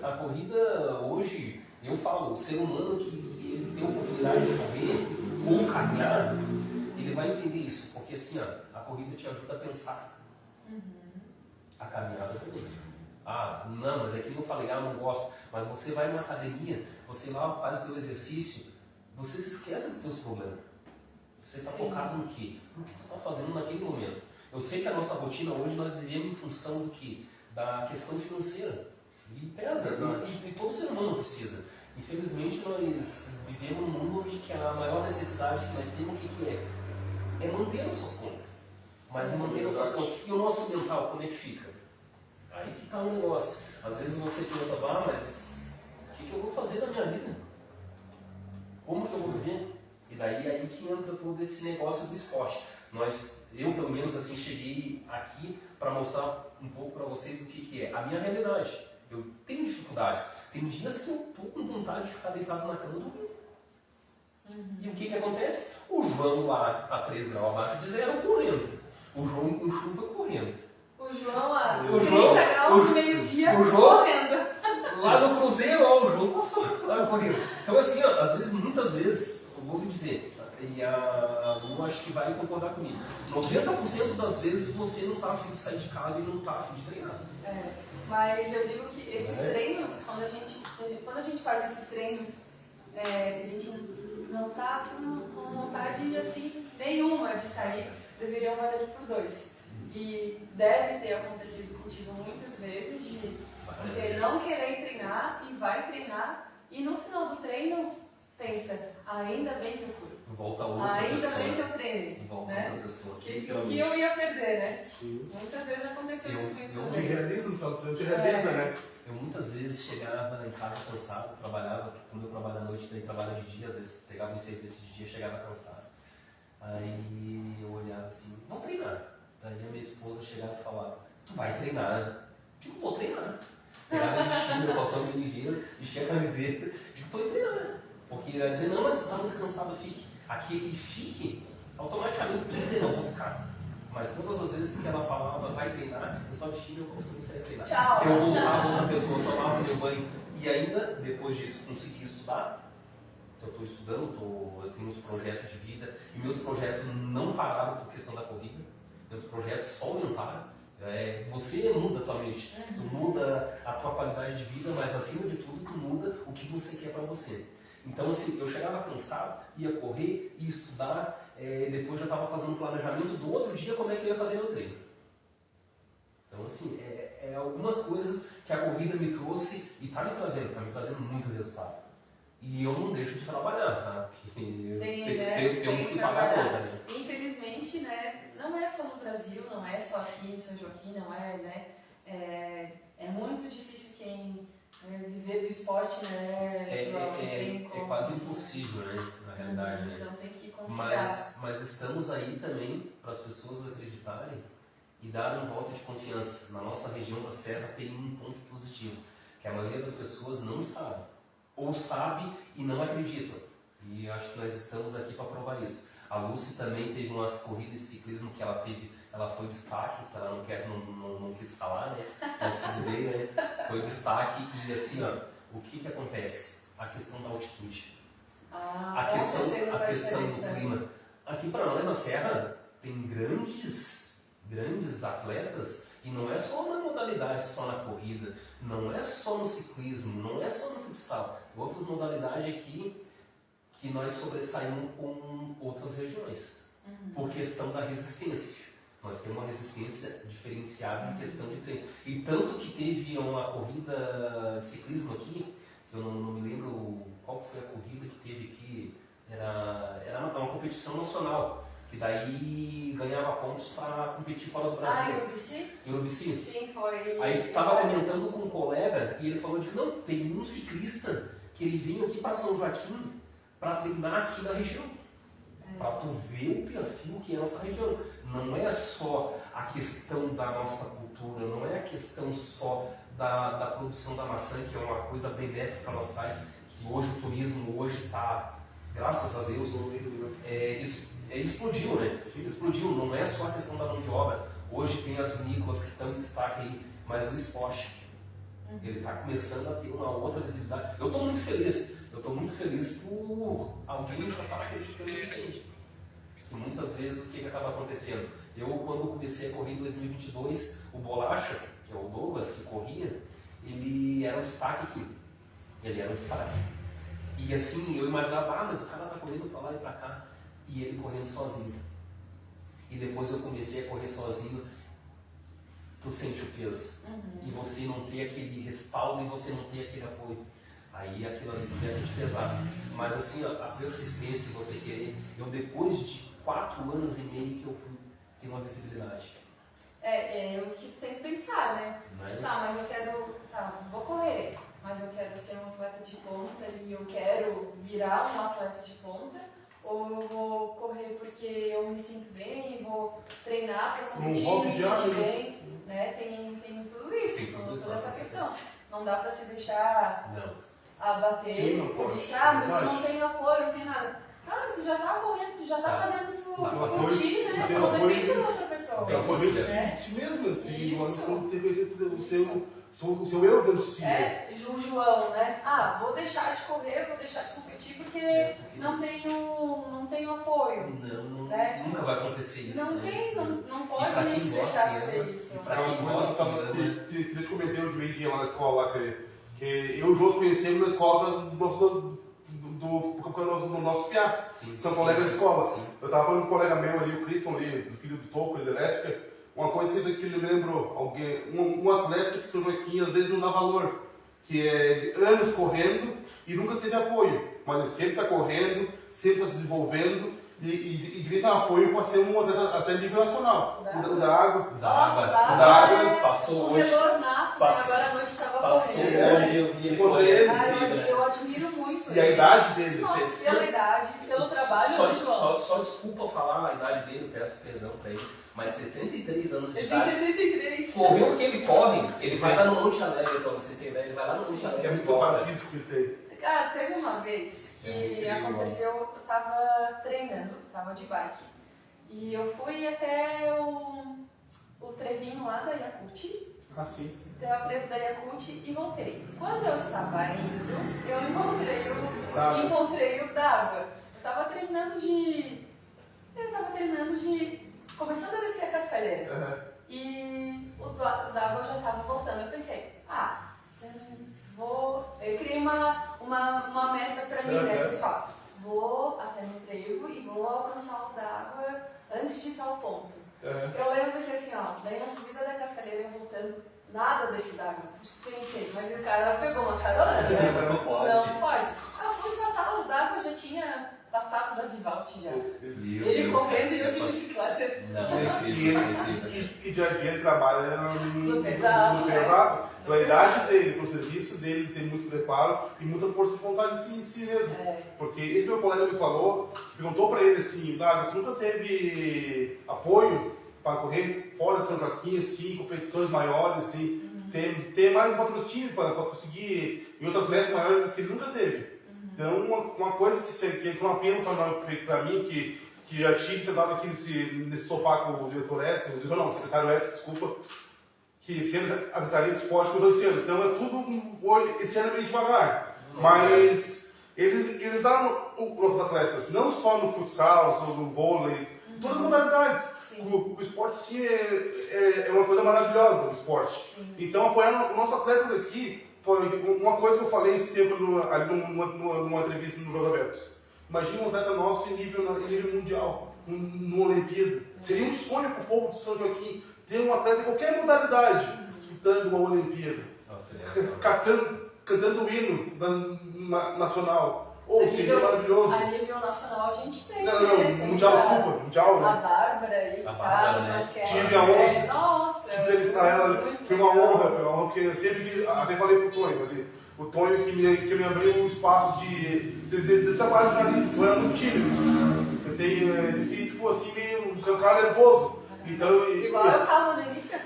A corrida hoje, eu falo, o ser humano que ele tem a oportunidade de correr ou caminhar, ele vai entender isso. Porque assim, a corrida te ajuda a pensar. A caminhada também. Não, mas aqui eu falei, não gosto. Mas você vai numa academia, você lá faz o teu exercício, você se esquece dos teus problemas. Você está focado no quê? No que tu está fazendo naquele momento. Eu sei que a nossa rotina hoje nós vivemos em função do quê? Da questão financeira. E pesa, e todo ser humano precisa. Infelizmente nós vivemos num mundo onde que a maior necessidade que nós temos, o que é? É manter nossas contas. Mas manter nossas contas. E o nosso mental, como é que fica? Aí que tá um negócio. Às vezes você pensa, mas o que eu vou fazer na minha vida? Como que eu vou viver? E daí é aí que entra todo esse negócio do esporte. Eu pelo menos assim cheguei aqui para mostrar um pouco para vocês o que é a minha realidade. Eu tenho dificuldades. Tem dias que eu tô com vontade de ficar deitado na cama dormindo. E o que acontece? O João lá a 3 graus abaixo de zero correndo. O João com chuva correndo. O João a 30 graus no meio-dia correndo. Lá no Cruzeiro, o João passou lá correndo. Então assim, às vezes, muitas vezes, eu vou dizer, e a Lu acho que vai concordar comigo, 90% das vezes você não está afim de sair de casa e não está afim de treinar. Mas eu digo que esses treinos, quando a gente faz esses treinos, a gente não está com vontade assim, nenhuma de sair, deveria valer por 2. E deve ter acontecido contigo muitas vezes de você não querer treinar e vai treinar e no final do treino pensa, ainda bem que eu fui. Volta outra Ainda pessoa. bem que eu treinei. Volta Né? outra pessoa. O que eu ia perder, né? Sim. Muitas vezes aconteceu isso comigo Te também. realiza no final do treino, te realiza, né? Eu muitas vezes chegava em casa cansado, trabalhava, como eu trabalho à noite, daí trabalho de dia, às vezes pegava um serviço de dia, chegava cansado. Aí eu olhava assim, vou treinar. Daí a minha esposa chegava e falava, tu vai treinar? Digo, vou treinar. Pegava vestido, calção de ligeiro, vestia a camiseta, digo, tô indo treinar. Porque ela ia dizer, não, mas tu tá muito cansado, fique. Aquele fique, automaticamente tu ia dizer, não, vou ficar. Mas todas as vezes que ela falava, vai treinar, eu só vestia meu calção e saía treinar. Tchau. Eu voltava outra pessoa, tomava meu banho. E ainda, depois disso, consegui estudar. Eu estou estudando, eu tenho uns projetos de vida. E meus projetos não pararam por questão da corrida. Meus projetos só aumentaram. Você muda a tua mente, tu muda a tua qualidade de vida, mas acima de tudo, tu muda o que você quer para você. Então, assim, eu chegava cansado, ia correr, ia estudar, depois já estava fazendo um planejamento do outro dia como é que eu ia fazer meu treino. Então, assim, algumas coisas que a corrida me trouxe e está me trazendo muito resultado. E eu não deixo de trabalhar, tá? Porque temos que pagar a conta, né? Infelizmente, né, não é só no Brasil, não é só aqui em São Joaquim, não é, né? É muito difícil quem viver do esporte, né, João? É quase impossível, né? Na realidade, né? Então tem que considerar. Mas estamos aí também para as pessoas acreditarem e darem um voto de confiança. Na nossa região da Serra tem um ponto positivo, que a maioria das pessoas não sabe, ou sabe e não acreditam. E acho que nós estamos aqui para provar isso. A Lucy também teve umas corridas de ciclismo que ela foi destaque, que ela não quis falar, né? Mas tudo bem, né? Foi destaque e assim, ó, o que acontece? A questão da altitude. A questão do clima. Aqui para nós na Serra tem grandes atletas e não é só na modalidade, só na corrida, não é só no ciclismo, não é só no futsal. Outras modalidades aqui que nós sobressaímos com outras regiões, por questão da resistência. Nós temos uma resistência diferenciada em questão de treino. E tanto que teve uma corrida de ciclismo aqui, que eu não me lembro qual foi a corrida que teve aqui, era uma competição nacional, que daí ganhava pontos para competir fora do Brasil. Ah, Urubici? Em Urubici. Sim, foi. Aí estava comentando com um colega e ele falou de não, tem um ciclista que ele vinha aqui para São Joaquim para treinar aqui na região. Para tu ver o perfil que é a nossa região. Não é só a questão da nossa cultura, não é a questão só da produção da maçã, que é uma coisa benéfica para a nossa cidade, que hoje o turismo hoje está, graças a Deus, explodiu, né? Explodiu, não é só a questão da mão de obra. Hoje tem as vinícolas que estão em destaque aí, mas o esporte, ele está começando a ter uma outra visibilidade. Eu estou muito feliz por alguém já estar acreditando nisso aí. E muitas vezes o que acaba acontecendo? Eu, quando comecei a correr em 2022, o Bolacha, que é o Douglas, que corria, ele era um destaque aqui. Ele era um destaque. E assim, eu imaginava, mas o cara está correndo para lá e para cá. E ele correndo sozinho. E depois eu comecei a correr sozinho. Tu sente o peso. E você não tem aquele respaldo e você não tem aquele apoio. Aí aquilo ali começa a te pesar. Mas assim, a persistência, você querer. Eu, depois de 4 anos e meio que eu fui ter uma visibilidade. É o que tu tem que pensar, né? Mas... Tá, mas eu quero. Tá, vou correr, mas eu quero ser um atleta de ponta e eu quero virar um atleta de ponta, ou eu vou correr porque eu me sinto bem, vou treinar para competir e me sentir bem, né? Tem tudo isso, Sim, tudo toda essa isso. questão. Não dá para se deixar abater. Sim, não pode. Isso, mas eu não tenho apoio, não tenho nada. Cara, tu já tá correndo, tu já tá fazendo por ti, né? Tu não depende da outra pessoa. É uma coisa de si mesmo, assim, quando você conhecer o seu eu dentro de si. O João, né? Vou deixar de correr, vou deixar de competir porque não tenho apoio. Não, né? Nunca vai acontecer isso. Não pode a gente deixar fazer isso. Pra quem gosta, que eu te comentei hoje meio dia lá na escola, lá, que eu e o João conhecemos na escola do nosso PIA, são colegas de escola. Sim. Eu tava falando com um colega meu ali, o Criton ali, do filho do Toco, ele elétrica, uma coisa que me lembrou, alguém, um atleta que São Joaquim às vezes não dá valor, que é anos correndo e nunca teve apoio, mas ele sempre está correndo, sempre está se desenvolvendo e direito a apoio para ser um atleta até nível nacional. O da água. Nossa, da água passou hoje. Corredor nato, Passou- agora à noite estava Passou correndo. hoje, eu vi ele Encontrei ele. correndo. Eu admiro muito E a ele. idade dele. Nossa, pela idade, pelo trabalho, Só, né, João? só desculpa falar a idade dele, peço perdão pra ele, mas 63 anos de Ele tem idade. 63. Correu o que ele corre, ele vai lá no Monte Alegre, pra vocês terem ideia, ele vai lá no Monte Alegre. É muito e corre. preparo físico que ele tem. Cara, teve uma vez É que incrível. aconteceu, eu tava treinando, tava de bike. E eu fui até o trevinho lá da Yakult, Ah, sim. até o trevo da Yakult e voltei. Quando eu estava indo, eu D'água. encontrei o D'água. Eu tava treinando de... começando a descer a cascalheira. Aham. E o D'Água já estava voltando. Eu pensei, eu criei uma meta para mim, né, pessoal? Vou até no trevo e vou alcançar o D'Água antes de tal ponto. Aham. Eu lembro que assim, daí na subida da cascalheira, eu voltando, nada desse D'Água. Pensei, mas o cara pegou uma carona, né? Não pode. Não pode. Eu fui passar, o D'Água já tinha passado da Divalt já. Meu Ele Deus correndo do e eu de céu. bicicleta. Não, é incrível, é incrível. E dia a dia ele trabalha No pesado, no né? pesado. No Pela idade dele, pelo serviço dele, ele tem muito preparo e muita força de vontade em si mesmo. É. Porque esse meu colega me falou, perguntou pra ele assim, Dago, tu nunca teve apoio para correr fora de São Joaquim, assim, competições maiores, assim, ter mais um patrocínio para conseguir em outras metas maiores que ele nunca teve. Então, uma coisa que é uma pena para mim, que já tive sentado aqui nesse sofá com o diretor Edson, não, o secretário Edson, desculpa, que sendo a Secretaria de Esporte começou esse ano. Então é tudo hoje, esse ano é meio devagar. Mas eles dão os nossos atletas, não só no futsal, só no vôlei, todas as modalidades. O esporte sim é uma coisa maravilhosa, o esporte. Sim. Então apoiando os nossos atletas aqui, uma coisa que eu falei esse tempo ali numa entrevista no Jogos Abertos. Imagina um atleta nosso em nível mundial, no Olimpíada. Seria um sonho para o povo de São Joaquim ter um atleta em qualquer modalidade disputando uma Olimpíada, Nossa, ele é cantando o hino nacional. Ou A seria nível- maravilhoso. A nível nacional a gente tem. Não, né? Tem mundial, essa- desculpa, mundial, A né? Bárbara aí, que A tá Bárbara, no né? basquete. Tive a honra Nossa, de entrevistar ela, muito foi uma legal. honra, porque eu sempre até falei pro Tonho ali. O Tonho que me abriu um espaço de trabalho de jornalista, eu era muito tímido. Eu fiquei tipo assim, meio um cara nervoso. Então, Igual eu tava no início.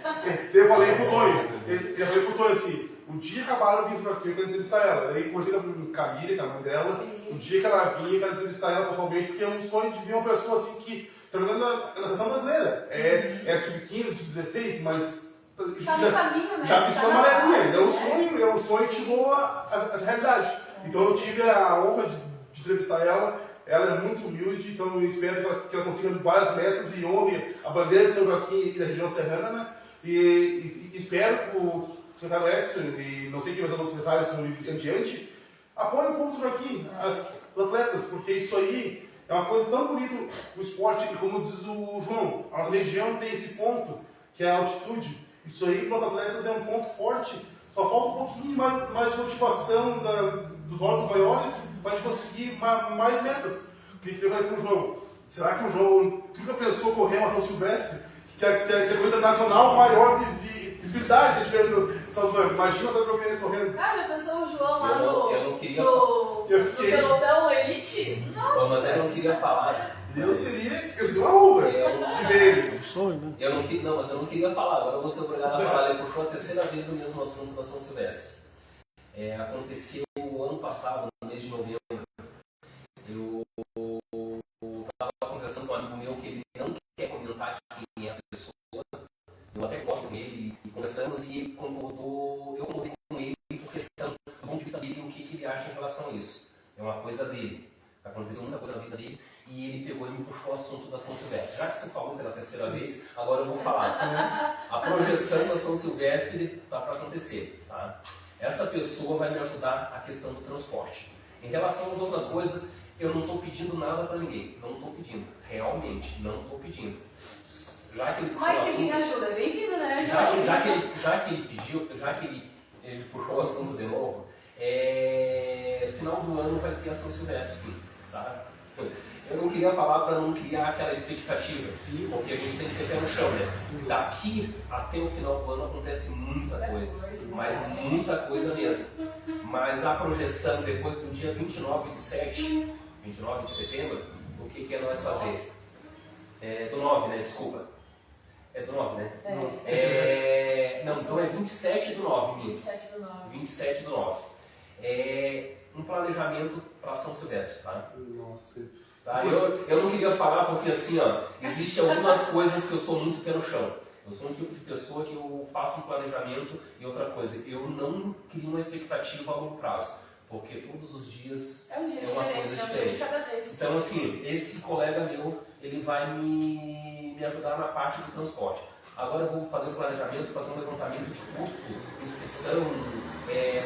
eu falei pro Tonho assim, o dia que a Bárbara vinha pra aqui, eu quero entrevistar ela. Aí conversei com a Camila, que é a mãe dela, Sim. o dia que ela vinha, eu quero entrevistar ela pessoalmente, porque é um sonho de ver uma pessoa assim que tá jogando na seleção brasileira. É sub-15, sub-16, mas Tá no caminho, né? já Tá vestiu na amarelinha. base, É um sonho que chegou a essa realidade. Então eu tive a honra de entrevistar ela. Ela é muito humilde, então eu espero que ela consiga várias metas e honre a bandeira de São Joaquim e da região serrana, né? E espero que o secretário Edson, e não sei quem vai ser os secretários em diante, apoiem o povo de São Joaquim, os atletas, porque isso aí é uma coisa tão bonita, o esporte, e como diz o João, a nossa região tem esse ponto, que é a altitude. Isso aí para os atletas é um ponto forte, só falta um pouquinho mais de motivação dos órgãos maiores para a gente conseguir mais metas. Que eu falei para o João, será que o João nunca pensou correr uma São Silvestre, que é a corrida nacional maior de visibilidade, que a gente vê imagina o Atlético correndo. Ah, já pensou o João lá Eu não queria no Eu fiquei- pelotão Elite? Nossa! Mas eu não queria falar. Eu seria uma uva de ver ele. Um sonho, né? Mas eu não queria falar, agora eu vou ser obrigado a falar. Ele puxou a terceira vez o mesmo assunto da São Silvestre. Aconteceu ano passado, no mês de novembro. Eu estava conversando com um amigo meu que ele não quer comentar quem é a pessoa. Eu até corto com ele e conversamos e eu concordei com ele por questão do ponto de vista dele e o que ele acha em relação a isso. É uma coisa dele. Aconteceu muita coisa na vida dele e ele pegou e me puxou o assunto da São Silvestre. Já que tu falou pela terceira vez, agora eu vou falar. A projeção da São Silvestre está para acontecer. Tá? Essa pessoa vai me ajudar a questão do transporte. Em relação às outras coisas, eu não estou pedindo nada para ninguém. Não estou pedindo. Realmente, não estou pedindo. Já que ele Mas se me ajuda, é bem-vindo, né? já que ele pediu, já que ele puxou o assunto de novo, final do ano vai ter a São Silvestre, sim, tá? Eu não queria falar para não criar aquela expectativa, sim, porque a gente tem que ter pé no chão, né? Daqui até o final do ano acontece muita coisa, mas muita coisa mesmo. Mas a projeção depois do dia 29 de setembro, o que é nós fazer? Do 9, né? Desculpa. É do 9, né? Não, então é 27 do 9, minha. 27 do 9. 27 do 9. Um planejamento para São Silvestre, tá? Nossa. Tá? Eu não queria falar porque assim, ó, existem algumas coisas que eu sou muito pé no chão. Eu sou um tipo de pessoa que eu faço um planejamento e outra coisa, eu não crio uma expectativa a longo prazo, porque todos os dias É um dia uma diferente, coisa é um dia de diferente. cada vez. Então assim, esse colega meu, ele vai me ajudar na parte do transporte. Agora eu vou fazer um planejamento, fazer um levantamento de custo, inscrição,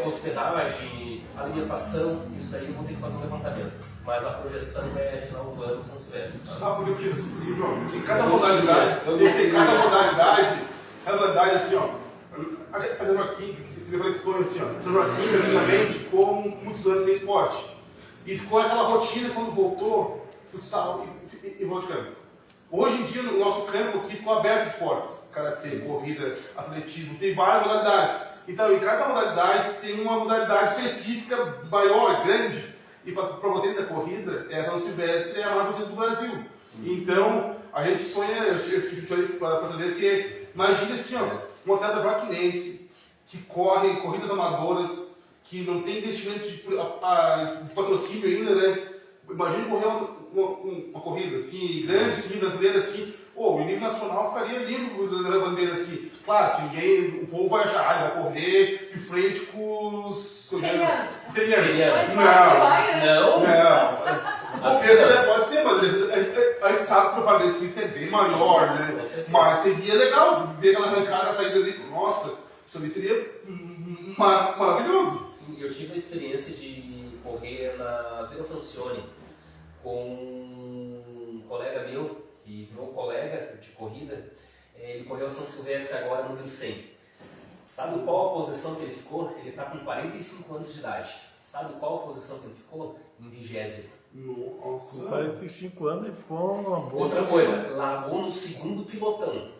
hospedagem, alimentação, isso aí eu vou ter que fazer um levantamento. Mas a projeção é final do ano, São Silvestre. Tá? Sabe por que eu tiro isso assim, João? Porque cada modalidade, assim, ó. A São Joaquim, que eu falei com o Tony assim, ó. São Joaquim, antigamente, ficou muitos anos sem esporte. E ficou aquela rotina quando voltou, futsal e voo de campo. Hoje em dia, no nosso campo aqui ficou aberto os esportes. Karatê, corrida, atletismo, tem várias modalidades. Então, em cada modalidade tem uma modalidade específica, maior, grande. E para vocês da corrida, a São Silvestre é a maior corrida do Brasil. Sim. Então, a gente sonha, eu falei para fazer que, imagina assim, ó, um atleta joaquinense que corre corridas amadoras, que não tem investimento de patrocínio ainda, né? Imagina correr uma corrida assim, grande, assim, brasileira, assim, o nível nacional ficaria lindo na bandeira assim. Claro que o povo vai achar, vai correr de frente com os. Keniano. Mas vai, né? Não. Pode ser, mas a gente sabe que o preparamento físico é bem maior, né? Mas seria legal ver aquela arrancada, saída ali. Nossa, isso ali seria maravilhoso. Sim, eu tive a experiência de correr na Vila Francione com um colega meu, que virou colega de corrida. Ele correu a São Silvestre agora no número 100. Sabe qual a posição que ele ficou? Ele está com 45 anos de idade. Sabe qual a posição que ele ficou? Em 20ª. Com 45 anos ele ficou uma boa. Outra coisa, largou no segundo pilotão.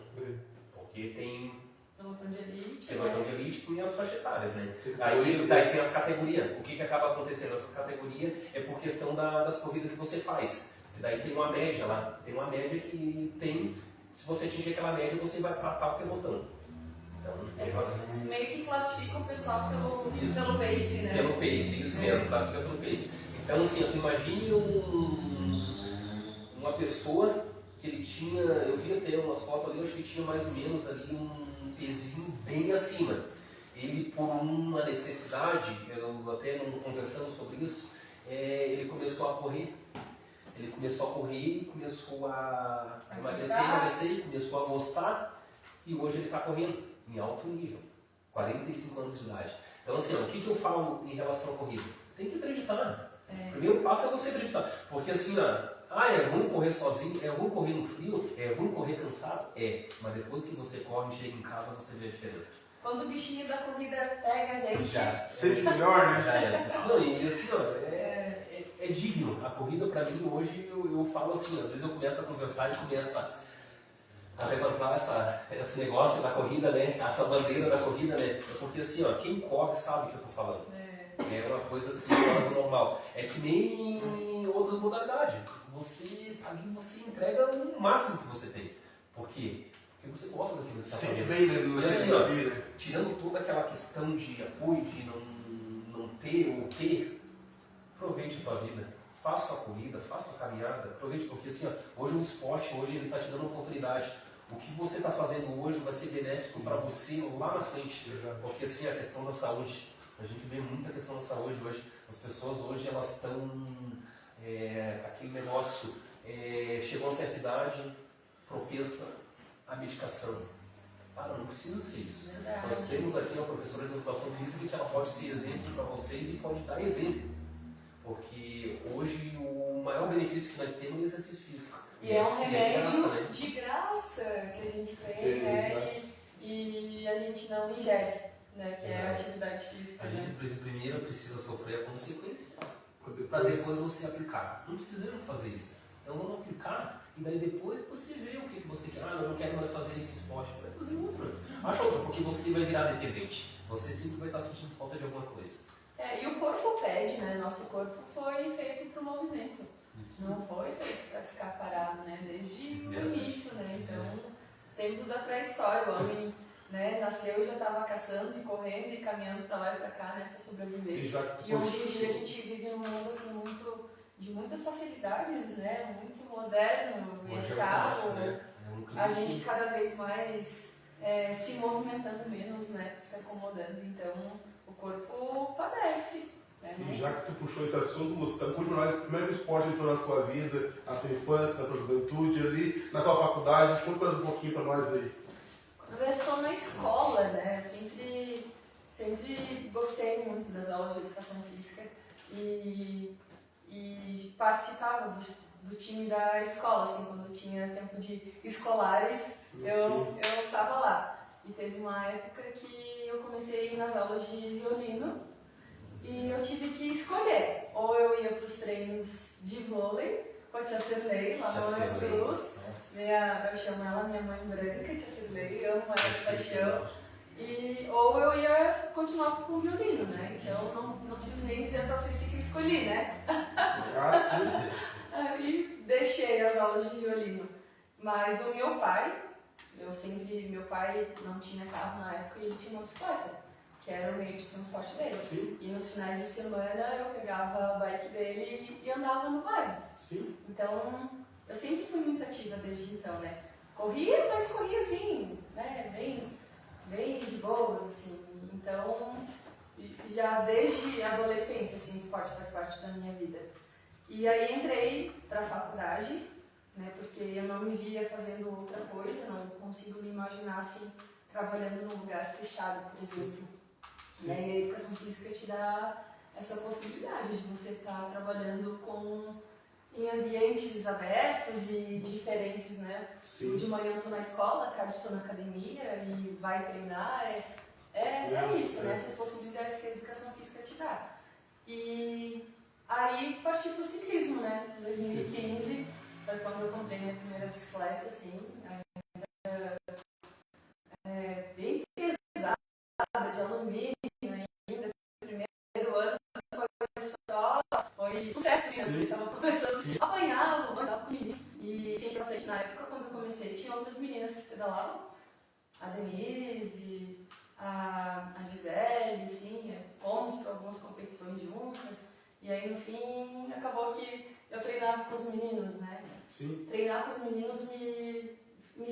Porque tem Pelotão de elite. Pelotão de elite tem as faixas etárias, né? Daí tem as categorias. O que acaba acontecendo? Essa categoria é por questão das corridas que você faz. Porque daí tem uma média lá. Tem uma média que tem. Se você atingir aquela média, você vai para tal pelotão. Então, meio que classifica o pessoal pelo pace, né? Pelo pace, isso mesmo, classifica pelo pace. Então, assim, tu imagine uma pessoa que ele tinha, eu vi até umas fotos ali, eu acho que tinha mais ou menos ali um pezinho bem acima. Ele, por uma necessidade, eu até conversando sobre isso, ele começou a correr. Ele começou a correr e começou a emagrecer, começou a gostar, e hoje ele está correndo em alto nível, 45 anos de idade. Então, assim, o que eu falo em relação à corrida? Tem que acreditar. O primeiro passo é você acreditar. Porque assim, é ruim correr sozinho, é ruim correr no frio, é ruim correr cansado? Mas depois que você corre, chega em casa, você vê a diferença. Quando o bichinho da corrida pega a gente... Já. Sente melhor, né? Já é. Não, e assim, é digno. A corrida, pra mim, hoje, eu falo assim, às vezes eu começo a conversar e começo a levantar esse negócio da corrida, né? Essa bandeira da corrida, né? Porque assim, quem corre sabe o que eu tô falando. É uma coisa assim, fora do normal. É que nem em outras modalidades. Você ali, você entrega o máximo que você tem. Por quê? Porque você gosta daquilo que você está fazendo. Bem, né? E assim, tirando toda aquela questão de apoio, de não ter ou ter, aproveite a tua vida. Faça a tua corrida, faça a tua caminhada. Aproveite, porque assim, hoje o esporte, hoje ele está te dando uma oportunidade. O que você está fazendo hoje vai ser benéfico para você lá na frente. Porque assim, a questão da saúde. A gente vê muita questão da saúde hoje. As pessoas hoje elas estão aquele negócio, chegou a uma certa idade, propensa à medicação. Não precisa ser isso. Nós temos aqui uma professora de educação física que ela pode ser exemplo para vocês e pode dar exemplo. Porque hoje o maior benefício que nós temos é o exercício físico. E é um E é de remédio graça, né? de graça que a gente tem, Sim, né? de graça. E a gente não ingere, né? Que é a atividade física, A né? gente primeiro precisa sofrer a consequência para depois você aplicar. Não precisamos fazer isso. Então vamos aplicar e daí depois você vê o que você quer. Ah, eu não quero mais fazer esse esporte, vai fazer outro. Acha outro, porque você vai virar dependente. Você sempre vai estar sentindo falta de alguma coisa. E o corpo pede, né? Nosso corpo foi feito para o movimento. Isso. Não foi feito para ficar parado, né? Desde o Verdade. início, né? Então, tempos da pré-história, o homem, né, nasceu e já estava caçando e correndo e caminhando para lá e para cá, né, para sobreviver. E hoje em dia a gente vive num mundo assim de muitas facilidades, né? Muito moderno, Hoje é carro. automático, né? É um clique. A gente cada vez mais se movimentando menos, né? Se acomodando. Então, o corpo padece. Né? E já que tu puxou esse assunto, Gustavo, conte pra nós, primeiro esporte entrou na tua vida, na tua infância, na tua juventude, ali, na tua faculdade, conta um pouquinho pra nós aí. Começou na escola, né? Eu sempre gostei muito das aulas de educação física e participava do time da escola, assim, quando tinha tempo de escolares, eu estava lá. E teve uma época que eu comecei a ir nas aulas de violino e eu tive que escolher. Ou eu ia para os treinos de vôlei com a tia Cirlei, lá no Ana Cruz. Eu chamo ela minha mãe branca, tia Cirlei, amo ela de paixão. Ou eu ia continuar com o violino, né? Então não preciso nem dizer para vocês o que eu escolhi, né? Ah, sim. Aí deixei as aulas de violino. Mas o meu pai não tinha carro na época e ele tinha uma bicicleta, que era o meio de transporte dele. Sim. E nos finais de semana eu pegava a bike dele e andava no bairro. Sim. Então eu sempre fui muito ativa desde então, né? Corria, mas corria assim, né? Bem de boas, assim. Então, já desde a adolescência, assim, o esporte faz parte da minha vida. E aí entrei para a faculdade, né? Porque eu não me via fazendo outra coisa, não consigo me imaginar, assim, trabalhando num lugar fechado, por exemplo. Né? E a educação física te dá essa possibilidade de você estar trabalhando em ambientes abertos e diferentes, né? Sim. De manhã eu estou na escola, à tarde estou na academia e vai treinar. É isso, né? Essas possibilidades que a educação física te dá. E aí parti para o ciclismo, né? Em 2015 foi quando eu comprei minha primeira bicicleta, assim, ainda bem pesada, de alumínio ainda. O primeiro ano foi sucesso, né? Eu estava começando a apanhar, andava com meninos. E tinha bastante na época, quando eu comecei, tinha outras meninas que pedalavam. A Denise, a Gisele, assim, fomos para algumas competições juntas. E aí, no fim, acabou que eu treinava com os meninos, né? Sim. Treinar com os meninos me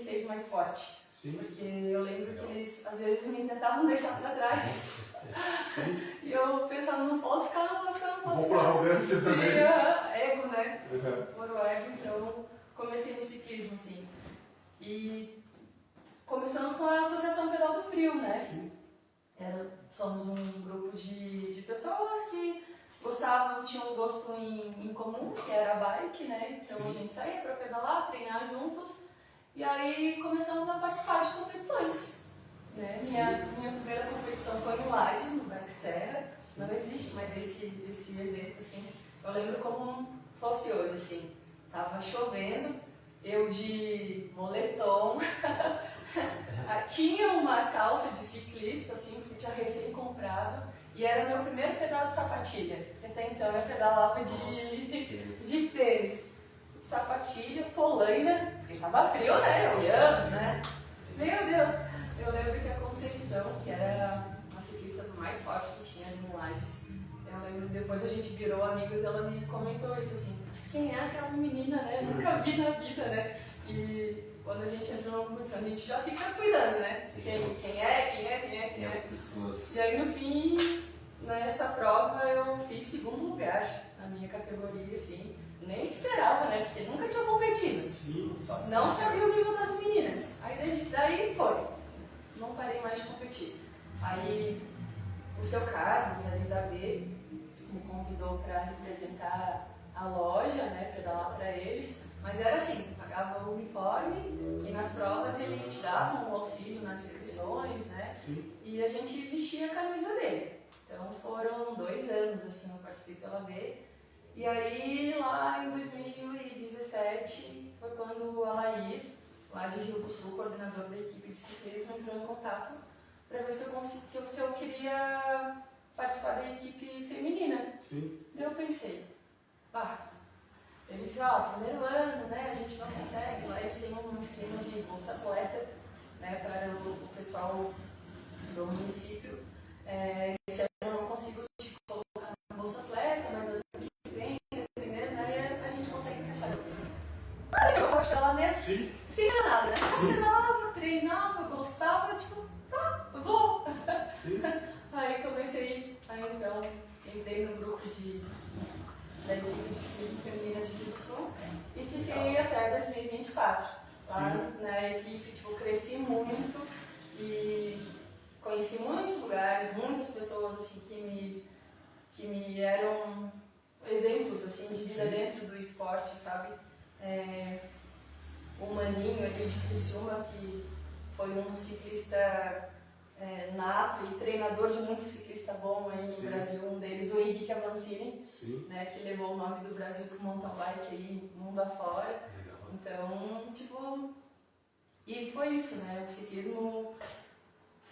fez mais forte. Sim. Porque eu lembro que eles, às vezes, me tentavam deixar para trás. Sim. E eu pensava, não posso ficar. Um pouco por arrogância também. Ego, né? Uhum. Por ego, então comecei no ciclismo, assim. E começamos com a Associação Pedal do Frio, né? Sim. Somos um grupo de pessoas que tinham um gosto em comum, que era a bike, né? Então Sim. a gente saía para pedalar, treinar juntos. E aí começamos a participar de competições. Né? Minha primeira competição foi no Lages, no Bike Serra. Não existe mais esse evento, assim. Eu lembro como fosse hoje, assim. Tava chovendo, eu de moletom. Tinha uma calça de ciclista, assim, que eu tinha recém comprado. E era o meu primeiro pedal de sapatilha. Até então eu pedalava de tênis. Sapatilha, polaina, porque tava frio, né? Olhando, né? Meu Deus! Eu lembro que a Conceição, que era a ciclista mais forte que tinha ali no Lages, eu lembro, depois a gente virou amigos e ela me comentou isso assim, mas quem é aquela menina, né? Nunca vi na vida, né? E quando a gente entra numa competição, a gente já fica cuidando, né? Quem é. As pessoas. E aí no fim, nessa prova eu fiz segundo lugar na minha categoria, assim. Nem esperava, né? Porque nunca tinha competido. Sim. Não sabia o nível das meninas. Aí desde daí foi. Não parei mais de competir. Aí o seu Carlos, ali da B, me convidou para representar a loja, né, pedalar para eles, mas era assim, pagava o uniforme e nas provas ele te dava um auxílio nas inscrições, né, Sim. e a gente vestia a camisa dele. Então foram 2 anos, assim, eu participei pela B. E aí lá em 2017 foi quando o Alair, lá de Rio do Sul, coordenador da equipe de ciclismo, entrou em contato para ver se eu queria participar da equipe feminina. Sim. Daí eu pensei, eles já, primeiro ano, né, a gente não consegue, lá eles têm um esquema de bolsa atleta, né, para o pessoal do município. Esse ano eu não consigo te colocar na bolsa atleta, mas ano que vem, dependendo, aí a gente consegue encaixar. Eu gostava de pedalar mesmo, Sim. sem nada, né? Eu pedalava, treinava, gostava, tipo, tá, eu vou. Sim. Aí comecei, então, entrei no grupo da equipe de ciclismo feminina de Rio do Sul e fiquei até 2024. Lá na equipe, tipo, cresci muito e conheci muitos lugares, muitas pessoas assim, que me eram exemplos assim, de vida dentro do esporte, sabe? O Maninho, aquele de Criciúma, que foi um ciclista nato e treinador de muito ciclista bom aí no Brasil, um deles, o Henrique Avancini, né, que levou o nome do Brasil pro mountain bike aí, mundo afora. Então, tipo, e foi isso, né, o ciclismo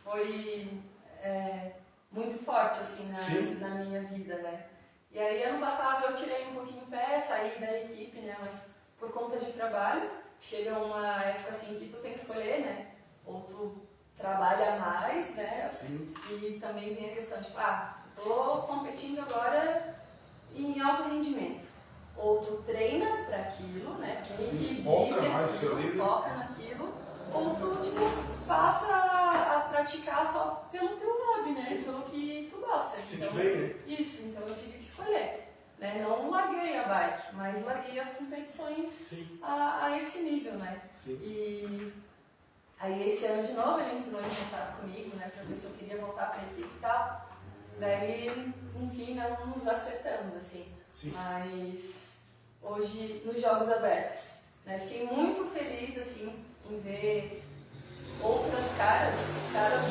foi muito forte, assim, na minha vida, né. E aí, ano passado, eu tirei um pouquinho o pé, saí da equipe, né, mas por conta de trabalho, chega uma época, assim, que tu tem que escolher, né, ou tu trabalha mais, né? Sim. E também vem a questão de, tô competindo agora em alto rendimento. Ou tu treina para aquilo, né? Foca naquilo, ou tu, tipo, passa a praticar só pelo teu hobby, né? Sim. Pelo que tu gosta. Então, bem, né? Isso, então eu tive que escolher. Né? Não larguei a bike, mas larguei as competições a esse nível, né? Sim. E aí esse ano de novo ele entrou em contato comigo, né, para ver se eu queria voltar para a equipe e tal. Daí, enfim, não nos acertamos, assim. Sim. Mas hoje, nos Jogos Abertos, né, fiquei muito feliz, assim, em ver outras caras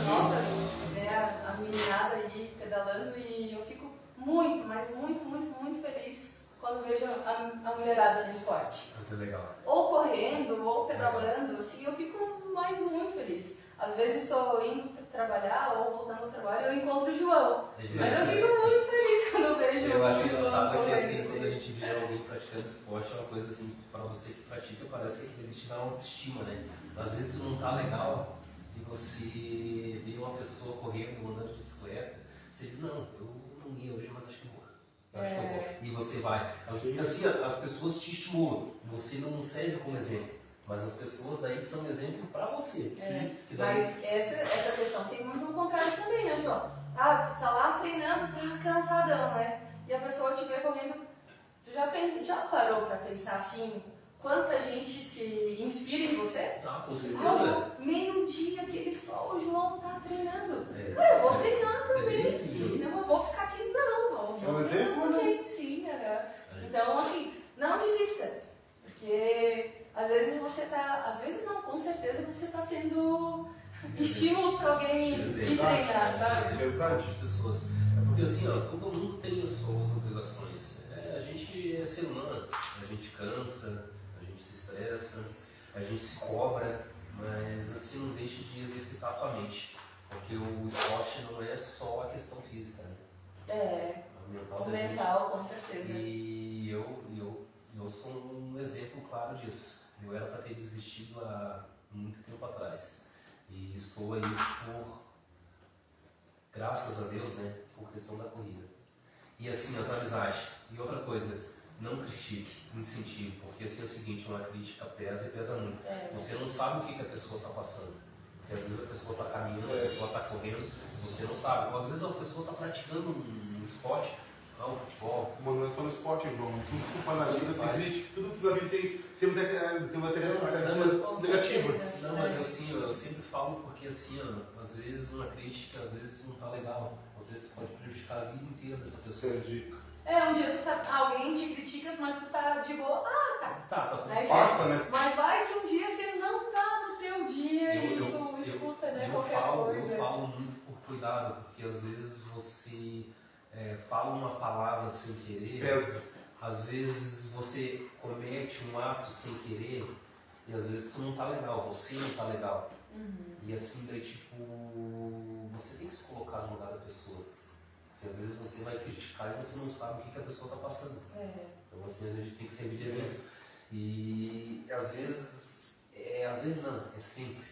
novas, né, a meninada aí pedalando, e eu fico muito, mas muito feliz quando vejo a mulherada no esporte. Isso é legal. Ou correndo, ou pedalando, assim, eu fico muito feliz. Às vezes estou indo trabalhar ou voltando do trabalho, eu encontro o João. Mas eu fico muito feliz quando eu vejo o João. Eu acho engraçado que assim, quando a gente vê alguém praticando esporte, é uma coisa assim, para você que pratica, parece que ele te dá uma autoestima, né? Às vezes tu não tá legal e você vê uma pessoa correndo, andando de bicicleta, você diz, não, eu não ia hoje, mas acho que vou. E você vai. Assim, as pessoas te estimulam, você não serve como exemplo. Mas as pessoas daí são exemplo para você. Sim, mas essa questão tem muito o contrário também, né, João? Tu tá lá treinando, tá cansadão, né? E a pessoa te vê correndo. Tu já parou para pensar assim, quanta gente se inspira em você? Com certeza. Meio-dia, aquele sol, o João tá treinando. Cara, eu vou treinar também. Não, eu vou ficar aqui, não. É um exemplo, né? Sim. Então, assim, não desista. Porque às vezes você tá, às vezes não, com certeza você tá sendo estímulo para alguém ir treinar, sabe? É verdade, as pessoas. É porque assim, todo mundo tem as suas obrigações. A gente é ser humano, a gente cansa, a gente se estressa, a gente se cobra, mas assim não deixe de exercitar a tua mente. Porque o esporte não é só a questão física, né? O mental, com certeza. E eu sou um exemplo claro disso. Eu era para ter desistido há muito tempo atrás. E estou aí graças a Deus, né, por questão da corrida. E assim, as amizades. E outra coisa, não critique, incentive, porque assim é o seguinte, uma crítica pesa e pesa muito. Você não sabe o que a pessoa está passando. Porque às vezes a pessoa está caminhando, a pessoa está correndo, você não sabe. Ou às vezes a pessoa está praticando um esporte, o futebol. Mas não é só no esporte, João. Tudo que tu faz na vida tem crítica. Tudo que você tem sempre tem uma negativa. Não, mas assim, eu sempre falo porque assim, às vezes uma crítica, às vezes tu não tá legal. Às vezes tu pode prejudicar a vida inteira dessa pessoa. Um dia alguém te critica, mas tu tá de boa. Tá tudo Aí, Passa, né? Mas vai que um dia você não tá no teu dia e tu escuta, né, qualquer coisa. Eu falo muito por cuidado, porque às vezes você fala uma palavra sem querer. Pesa. Às vezes você comete um ato sem querer e às vezes tu não tá legal, você não tá legal. E assim, daí tipo, você tem que se colocar no lugar da pessoa. Porque às vezes você vai criticar e você não sabe o que a pessoa tá passando. Então assim, a gente tem que servir de exemplo. E às vezes não, é sempre.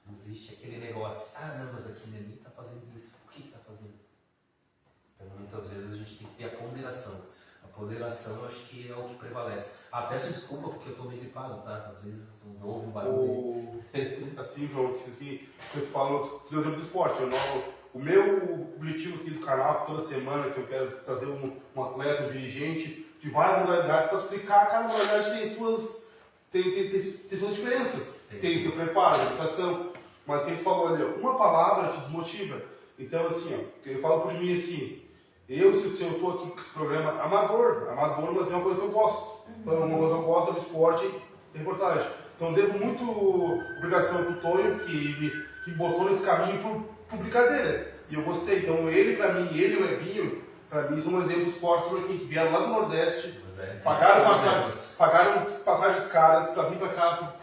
Não existe aquele negócio, não, mas aquele ali tá fazendo isso, por que tá fazendo? Então muitas vezes a gente tem que ter a ponderação. A ponderação acho que é o que prevalece. Peço desculpa porque eu tô meio gripado, tá? Às vezes um novo barulho. Assim, João, que assim, eu te falo, tu deu exemplo do esporte. O meu objetivo aqui do canal, toda semana, que eu quero trazer um atleta, um dirigente, de várias modalidades, para explicar cada modalidade tem suas diferenças. Tem o preparo, a educação. Mas quem falou ali, uma palavra te desmotiva. Então, assim, eu falo por mim assim, se eu estou aqui com esse programa amador, mas é uma coisa que eu gosto. Uma coisa que eu gosto é do esporte e reportagem. Então, devo muito obrigação pro Tonho, que me botou nesse caminho por brincadeira. E eu gostei. Então, ele pra mim, ele e o Ebinho, pra mim, são exemplos fortes para quem que vieram lá do Nordeste, pagaram passagens caras para vir para cá,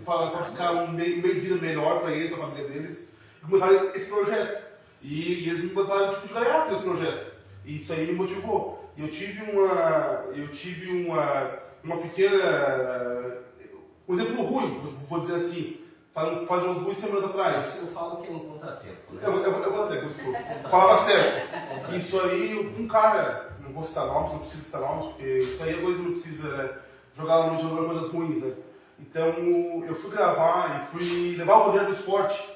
para ficar um meio de vida melhor para eles, para a família deles, e começaram esse projeto. E eles me botaram tipo de gaiato nesse projeto. E isso aí me motivou. E eu tive uma pequena... um exemplo ruim, vou dizer assim, faz umas 2 semanas atrás. Eu falo que é um contratempo, né? É um contratempo, desculpa. Falava certo. Isso aí, um cara, não vou citar nomes, não preciso citar nomes, porque isso aí é coisa que não precisa jogar no ventilador coisas ruins, né? Então, eu fui gravar e fui levar o poder do esporte.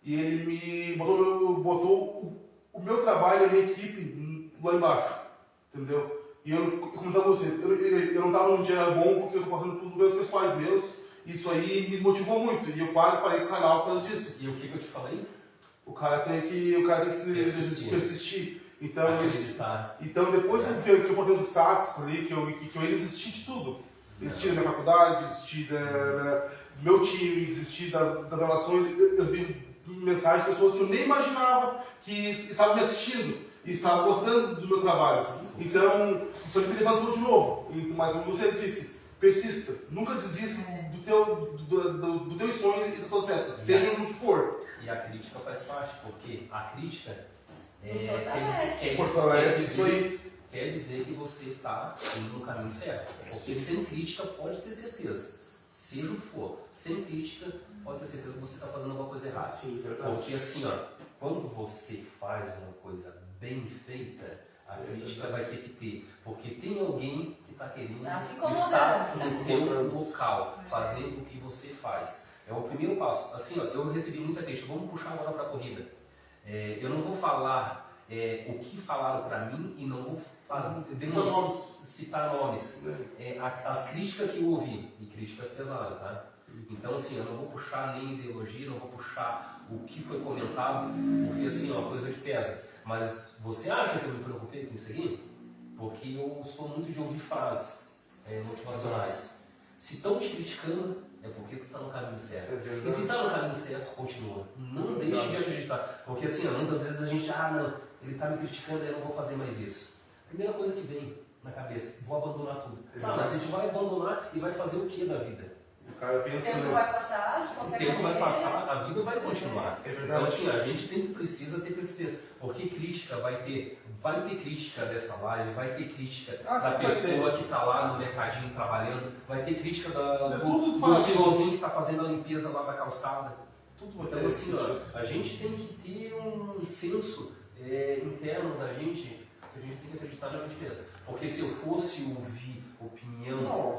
E ele me botou o meu trabalho e a minha equipe lá embaixo, entendeu? E como estava você, eu não estava num dia bom porque eu estou passando por meus pessoais meus. Isso aí me motivou muito e eu quase parei com o canal por causa disso. E o que eu te falei? O cara tem que persistir. Então depois que eu botei os status ali, que eu desisti de tudo. Desisti da minha faculdade, desisti do meu time, desisti das relações. Eu vi mensagens de pessoas que eu nem imaginava que estavam me assistindo e estavam gostando do meu trabalho. Então, isso me levantou de novo. Mas como você disse, persista. Nunca desista do teu sonho e das tuas metas, seja no que for. E a crítica faz parte, porque a crítica quer dizer que você está indo no caminho certo. Porque sem crítica, pode ter certeza, seja o que for, sem crítica, pode ter certeza que você está fazendo alguma coisa errada. Sim, verdade. Porque assim, quando você faz uma coisa bem feita, a crítica vai ter que ter. Porque tem alguém que está querendo estar no teu local, fazendo o que você faz. É o primeiro passo. Assim, eu recebi muita crítica. Vamos puxar agora para a corrida. Eu não vou falar o que falaram para mim e não vou citar nomes. As críticas que eu ouvi, e críticas pesadas, tá? Então, assim, eu não vou puxar nem ideologia, não vou puxar o que foi comentado, porque, assim, é uma coisa que pesa. Mas você acha que eu me preocupei com isso aqui? Porque eu sou muito de ouvir frases motivacionais. Se estão te criticando, é porque tu está no caminho certo. E se está no caminho certo, continua. Não deixe de acreditar. Porque assim, muitas vezes a gente, não, ele está me criticando, eu não vou fazer mais isso. Primeira coisa que vem na cabeça, vou abandonar tudo. Mas a gente vai abandonar e vai fazer o que da vida? O cara pensa, o tempo vai passar, de qualquer maneira. O tempo vai passar, a vida vai continuar. Então assim, a gente precisa ter persistência. Porque crítica vai ter crítica dessa live, vai ter crítica da pessoa que está lá no mercadinho trabalhando, vai ter crítica do senhorzinho que está fazendo a limpeza lá da calçada. Então assim, a gente tem que ter um senso interno da gente, que a gente tem que acreditar na gente mesmo. Porque se eu fosse ouvir opinião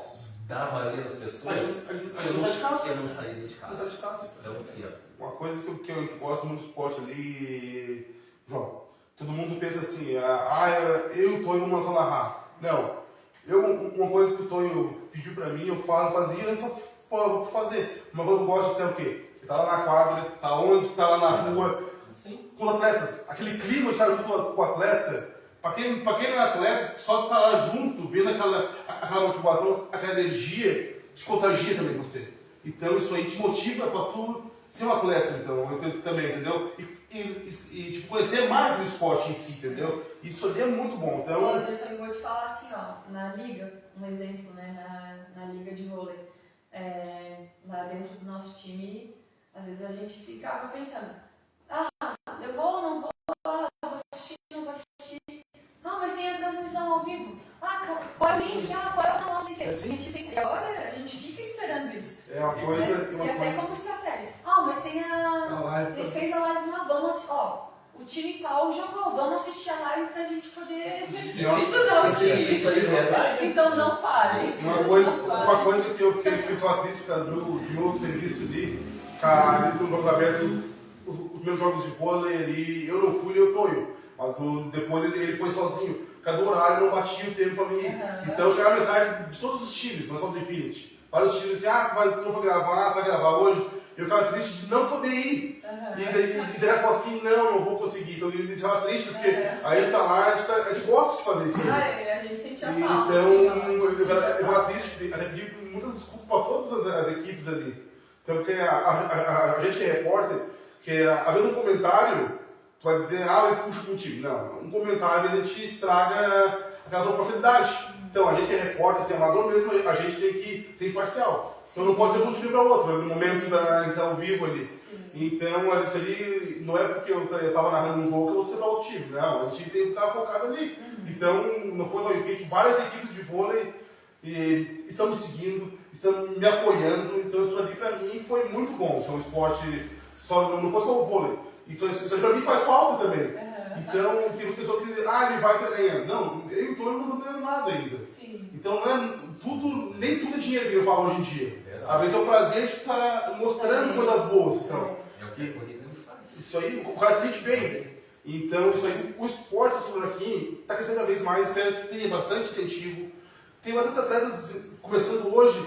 da maioria das pessoas, eu não sairia de casa. Então assim, uma coisa que eu gosto muito do esporte ali, João, todo mundo pensa assim, eu estou indo numa zona rara. Não, uma coisa que o Tonho pediu pra mim, eu fazia antes só fazer. Uma coisa que eu gosto de ter o quê? Tá lá na quadra, tá onde? Tá lá na rua, com os atletas. Aquele clima de estar junto com o atleta, Pra quem não é atleta, só estar lá junto, vendo aquela motivação, aquela energia, te contagia também você. Então isso aí te motiva pra tu ser um atleta, então, eu também, entendeu? E tipo, conhecer mais o esporte em si, entendeu? Isso ali é muito bom. Então, Anderson, eu vou te falar assim, ó, na liga, um exemplo, né, na liga de vôlei, lá dentro do nosso time, às vezes a gente ficava pensando, eu vou ou não vou, vou assistir, não vou assistir, mas tem a transmissão ao vivo, pode sim, pode não sei o que, a gente sempre, agora a gente fica esperando isso. é uma coisa... E até como estratégia, mas tem ele fez a live lá, vamos, o time tal jogou, vamos assistir a live pra gente poder estudar o time. Isso aí é verdade. Então não pare. Uma coisa que eu fiquei triste por causa do meu serviço ali, cara, no jogo da Berça, os meus jogos de vôlei ali, eu não fui nem o Tonho, mas depois ele foi sozinho. Cada horário não batia o tempo pra mim. Então chegava a mensagem de todos os times, não só do Infinity. Vários times assim, tu vai gravar hoje. Eu ficava triste de não poder ir. E você fala assim, não vou conseguir. Então eu ficava triste porque a gente tá lá, a gente gosta de fazer isso. A gente sentia falta. Então eu ficava triste, até pedi muitas desculpas para todas as equipes ali. Então porque a gente que é repórter, que havendo um comentário, tu vai dizer, ele puxa contigo. Não, um comentário a gente estraga aquela tua parcialidade. Então, a gente que é repórter, assim, amador mesmo, a gente tem que ser imparcial. Então, não pode ser um time para outro, no momento ao vivo ali. Sim. Então, isso ali não é porque eu estava narrando um jogo que eu vou ser para outro time. Não, a gente tem que estar focado ali. Então, não foi só enfim, várias equipes de vôlei estão me seguindo, estão me apoiando. Então, isso ali para mim foi muito bom. Então, o esporte não foi só o vôlei. Isso para mim faz falta também. Então, tem muitas pessoas que dizem, ele vai ganhando. Não, eu e o Tony não estão ganhando nada ainda. Sim. Então, nem tudo é dinheiro que eu falo hoje em dia. Às vezes é um prazer de estar mostrando coisas boas. Então, é o que a corrida me faz. Isso aí, o cara se sente bem. Então, isso aí, o esporte aqui está crescendo cada vez mais. Espero que tenha bastante incentivo. Tem bastante atletas começando hoje.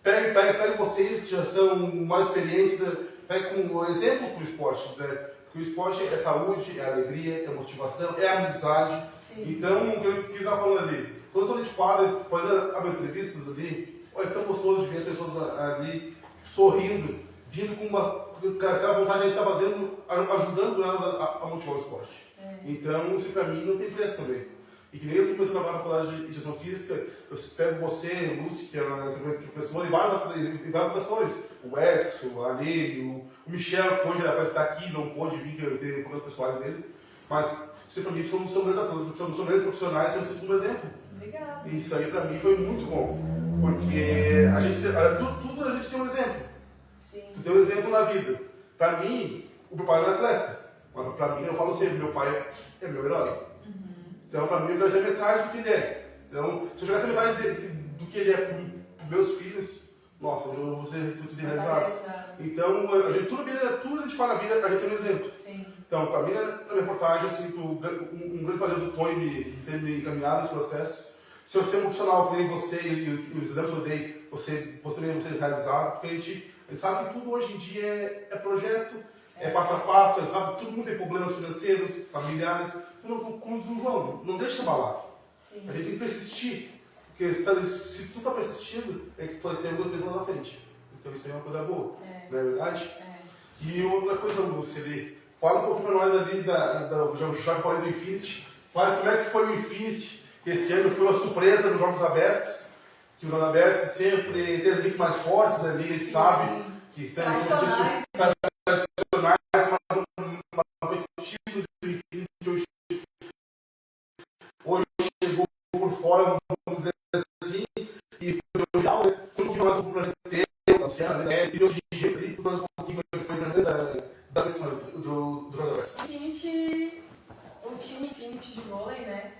Pegue vocês que já são mais experientes, pegue como exemplos para o esporte. Porque o esporte é saúde, é alegria, é motivação, é amizade. Sim. Então, o que eu estava falando ali, quando eu estou de quadra, fazendo as entrevistas ali, é tão gostoso de ver as pessoas ali sorrindo, vindo com aquela vontade de a gente estar fazendo, ajudando elas a motivar o esporte. Então, isso para mim não tem preço também. E que nem eu estou começando agora a falar de gestão física, eu espero você, Lúcia, que é uma professora, e vários professores, o Edson, a Lili, o Michel, que hoje era para estar aqui, não pôde vir, que eu tenho problemas pessoais dele, mas você para mim são grandes atletas, são grandes profissionais, eu preciso de um exemplo. Obrigada. E isso aí para mim foi muito bom, porque tudo a gente tem um exemplo. Sim. Tu tem um exemplo na vida. Para mim, o meu pai não é atleta, mas para mim, eu falo sempre, meu pai é meu herói. Então, para mim, eu quero ser metade do que ele é. Então, se eu jogasse metade do que ele é para meus filhos, nossa, eu vou ser realizado. Então, tudo a gente fala na vida, a gente tem um exemplo. Sim. Então, para mim, na minha reportagem, eu sinto um grande prazer do Tony me ter me encaminhado nesse processo. Se eu ser um profissional que nem você e os exemplos que eu dei, você também vai ser realizado, porque a gente sabe que tudo hoje em dia é projeto, é passo a passo, a gente sabe que todo mundo tem problemas financeiros, familiares. Como diz o João, não deixa abalar. Sim. A gente tem que persistir. Porque se tu está persistindo, é que tu vai ter alguma coisa lá na frente. Então isso aí é uma coisa boa. Não é verdade? E outra coisa, Lúcia, ali, fala um pouco para nós ali, já falei do Infinity. Fala como é que foi o Infinity. Esse ano foi uma surpresa nos Jogos Abertos. Que os Jogos Abertos sempre tem as equipes mais fortes ali, a gente sabe que estão tradicionais, mas competitivos do Infinity hoje chegou por fora, vamos dizer assim, e foi original, foi um campeonato do planeta inteiro, e hoje em dia foi um pouquinho foi da seleção do Jogos. O time Infinity de vôlei, né,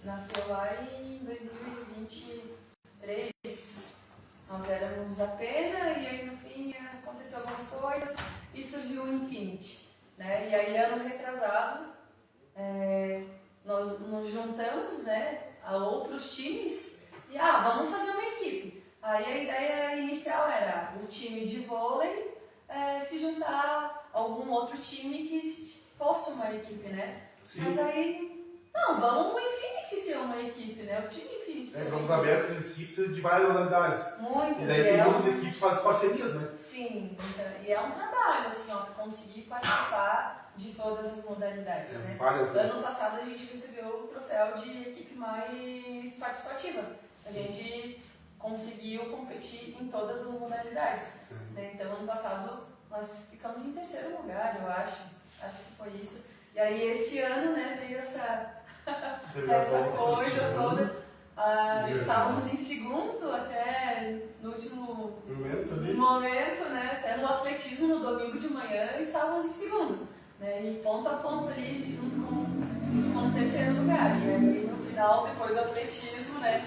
nasceu lá em 2023. Nós éramos a Pena e aí no fim aconteceu algumas coisas e surgiu o Infinity, né, e aí ano retrasado nós nos juntamos, né, a outros times e vamos fazer uma equipe. Aí a ideia inicial era o time de vôlei se juntar a algum outro time que fosse uma equipe, né? Sim. Mas aí Não, vamos o Infinity ser uma equipe, né? O time Infinity ser uma Jogos equipe. abertos existem de várias modalidades. Muitas, E daí e tem é muitas um... equipes que fazem parcerias, né? Sim, então, e é um trabalho, assim, ó, tu conseguir participar de todas as modalidades, né? Várias. Ano passado a gente recebeu o troféu de equipe mais participativa. A gente conseguiu competir em todas as modalidades, né? Então, ano passado nós ficamos em terceiro lugar, eu acho que foi isso. E aí esse ano, né, veio essa coisa toda. Estávamos em segundo até no último momento, né, até no atletismo no domingo de manhã estávamos em segundo, né, e ponto a ponto ali junto com o terceiro lugar. E aí no final, depois do atletismo, né,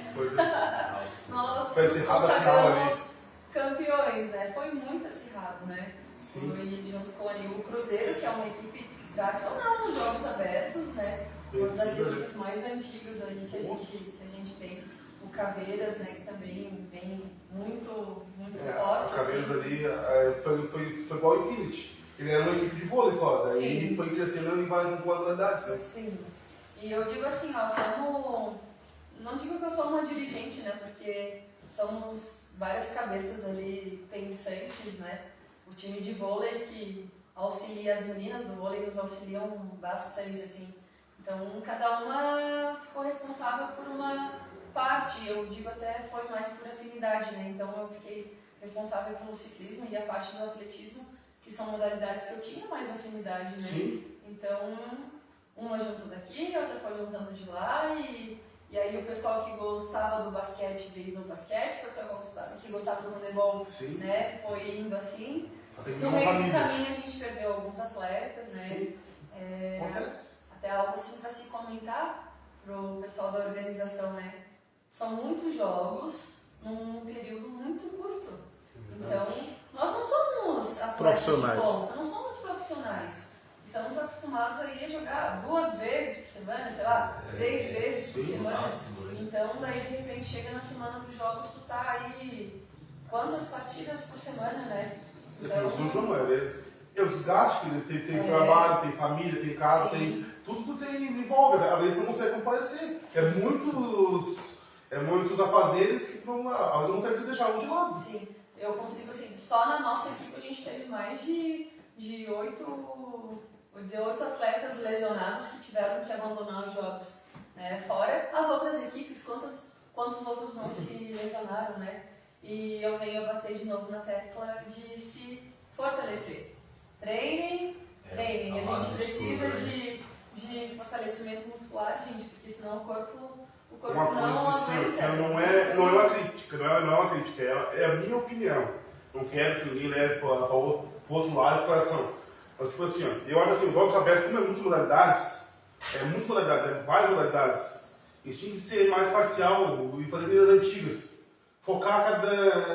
nós nos consagramos campeões, né, foi muito acirrado, né. Sim. Foi junto com ali o Cruzeiro, que é uma equipe tradicional nos Jogos Abertos, né, uma das equipes mais antigas aí que a gente tem. O Caveiras, né, que também vem muito forte. O Caveiras assim. ali foi igual ao Infinity. Ele era uma equipe de vôlei só, daí Sim. foi crescendo em várias modalidades, né? Sim. E eu digo assim, ó, como... Não digo que eu sou uma dirigente, né, porque somos várias cabeças ali pensantes, né? O time de vôlei que auxilia, as meninas do vôlei nos auxiliam bastante, assim. Então, cada uma ficou responsável por uma parte, eu digo até foi mais por afinidade, né? Então, eu fiquei responsável pelo ciclismo e a parte do atletismo, que são modalidades que eu tinha mais afinidade, né? Sim. Então, uma juntou daqui, a outra foi juntando de lá, e aí o pessoal que gostava do basquete veio no basquete, o pessoal que gostava do handebol, né, foi indo assim. No meio do caminho a gente perdeu alguns atletas, né? Até algo assim para se comentar pro pessoal da organização, né? São muitos jogos num período muito curto. Então, nós não somos atletas de ponta, não somos profissionais. Estamos acostumados aí a jogar 2 vezes por semana, sei lá, 3 vezes por semana. Máximo, né? Então, daí de repente chega na semana dos jogos, tu tá aí quantas partidas por semana, né? Então, no jogo, às vezes, eu desgaste, tem trabalho, tem família, tem casa, tem tudo envolve, às vezes não consegue comparecer. É muitos afazeres que não tem que deixar um de lado. Sim, eu consigo assim, só na nossa equipe a gente teve mais de 8 atletas lesionados que tiveram que abandonar os jogos, né? Fora as outras equipes, quantos outros não se lesionaram, né? E eu venho bater de novo na tecla de se fortalecer. Treinem. A gente precisa de fortalecimento muscular, gente, porque senão o corpo Uma coisa não assim, aguenta. não é uma crítica, é a minha opinião. Não quero que ninguém leve para o outro lado do coração. Mas tipo assim, eu acho assim, os jogos abertos, como muitas modalidades, várias modalidades, eles tinham que ser mais parcial e fazer coisas antigas. Focar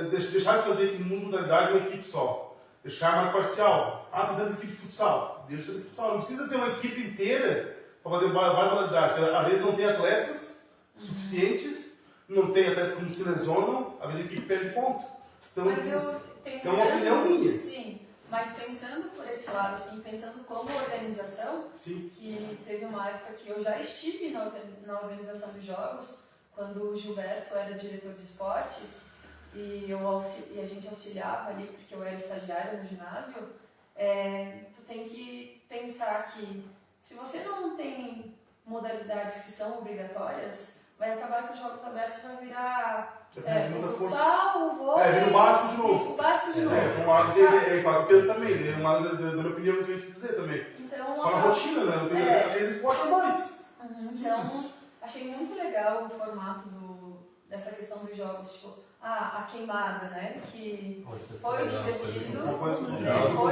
deixar de fazer que muitas modalidades uma equipe só. Deixar mais parcial. Tem tantas equipes de futsal. Deixa de ser de futsal. Não precisa ter uma equipe inteira para fazer várias modalidades. Porque, às vezes não tem atletas suficientes, não tem atletas que não se lesionam, às vezes a equipe perde ponto. Então, mas eu é uma opinião minha. Sim, mas pensando por esse lado, assim, pensando como organização, que teve uma época que eu já estive na organização dos jogos, quando o Gilberto era diretor de esportes e a gente auxiliava ali, porque eu era estagiária no ginásio, tu tem que pensar que se você não tem modalidades que são obrigatórias, vai acabar que os jogos abertos vai virar o futsal, o vôlei... vira o básico de novo. O básico de novo. Foi um lado que eu penso também, um lado da minha opinião que eu ia te dizer também. Então, só na rotina, né? Não tem aqueles esportes mais. Então, achei muito legal o formato dessa questão dos jogos, tipo, a queimada, né? Que foi divertido, foi legal,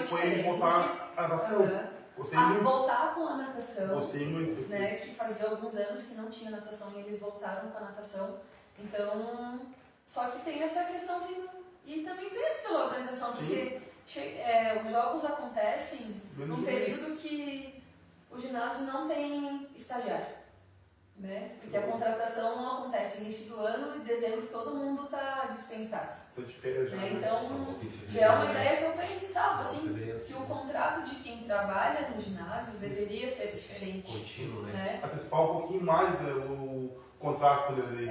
foi voltar a natação. Gostei muito. Voltar com a natação. Gostei muito. Né, que fazia alguns anos que não tinha natação e eles voltaram com a natação. Então, só que tem essa questão assim, e também penso pela organização, porque os jogos acontecem num período que o ginásio não tem estagiário. né? Porque a contratação não acontece no início do ano e em dezembro todo mundo está dispensado. Tô de férias já. Né? Né? Então, já é uma ideia que eu pensava, assim, que o contrato de quem trabalha no ginásio deveria ser diferente. Contínuo, né? Né? Antecipar um pouquinho mais, né, o contrato ali.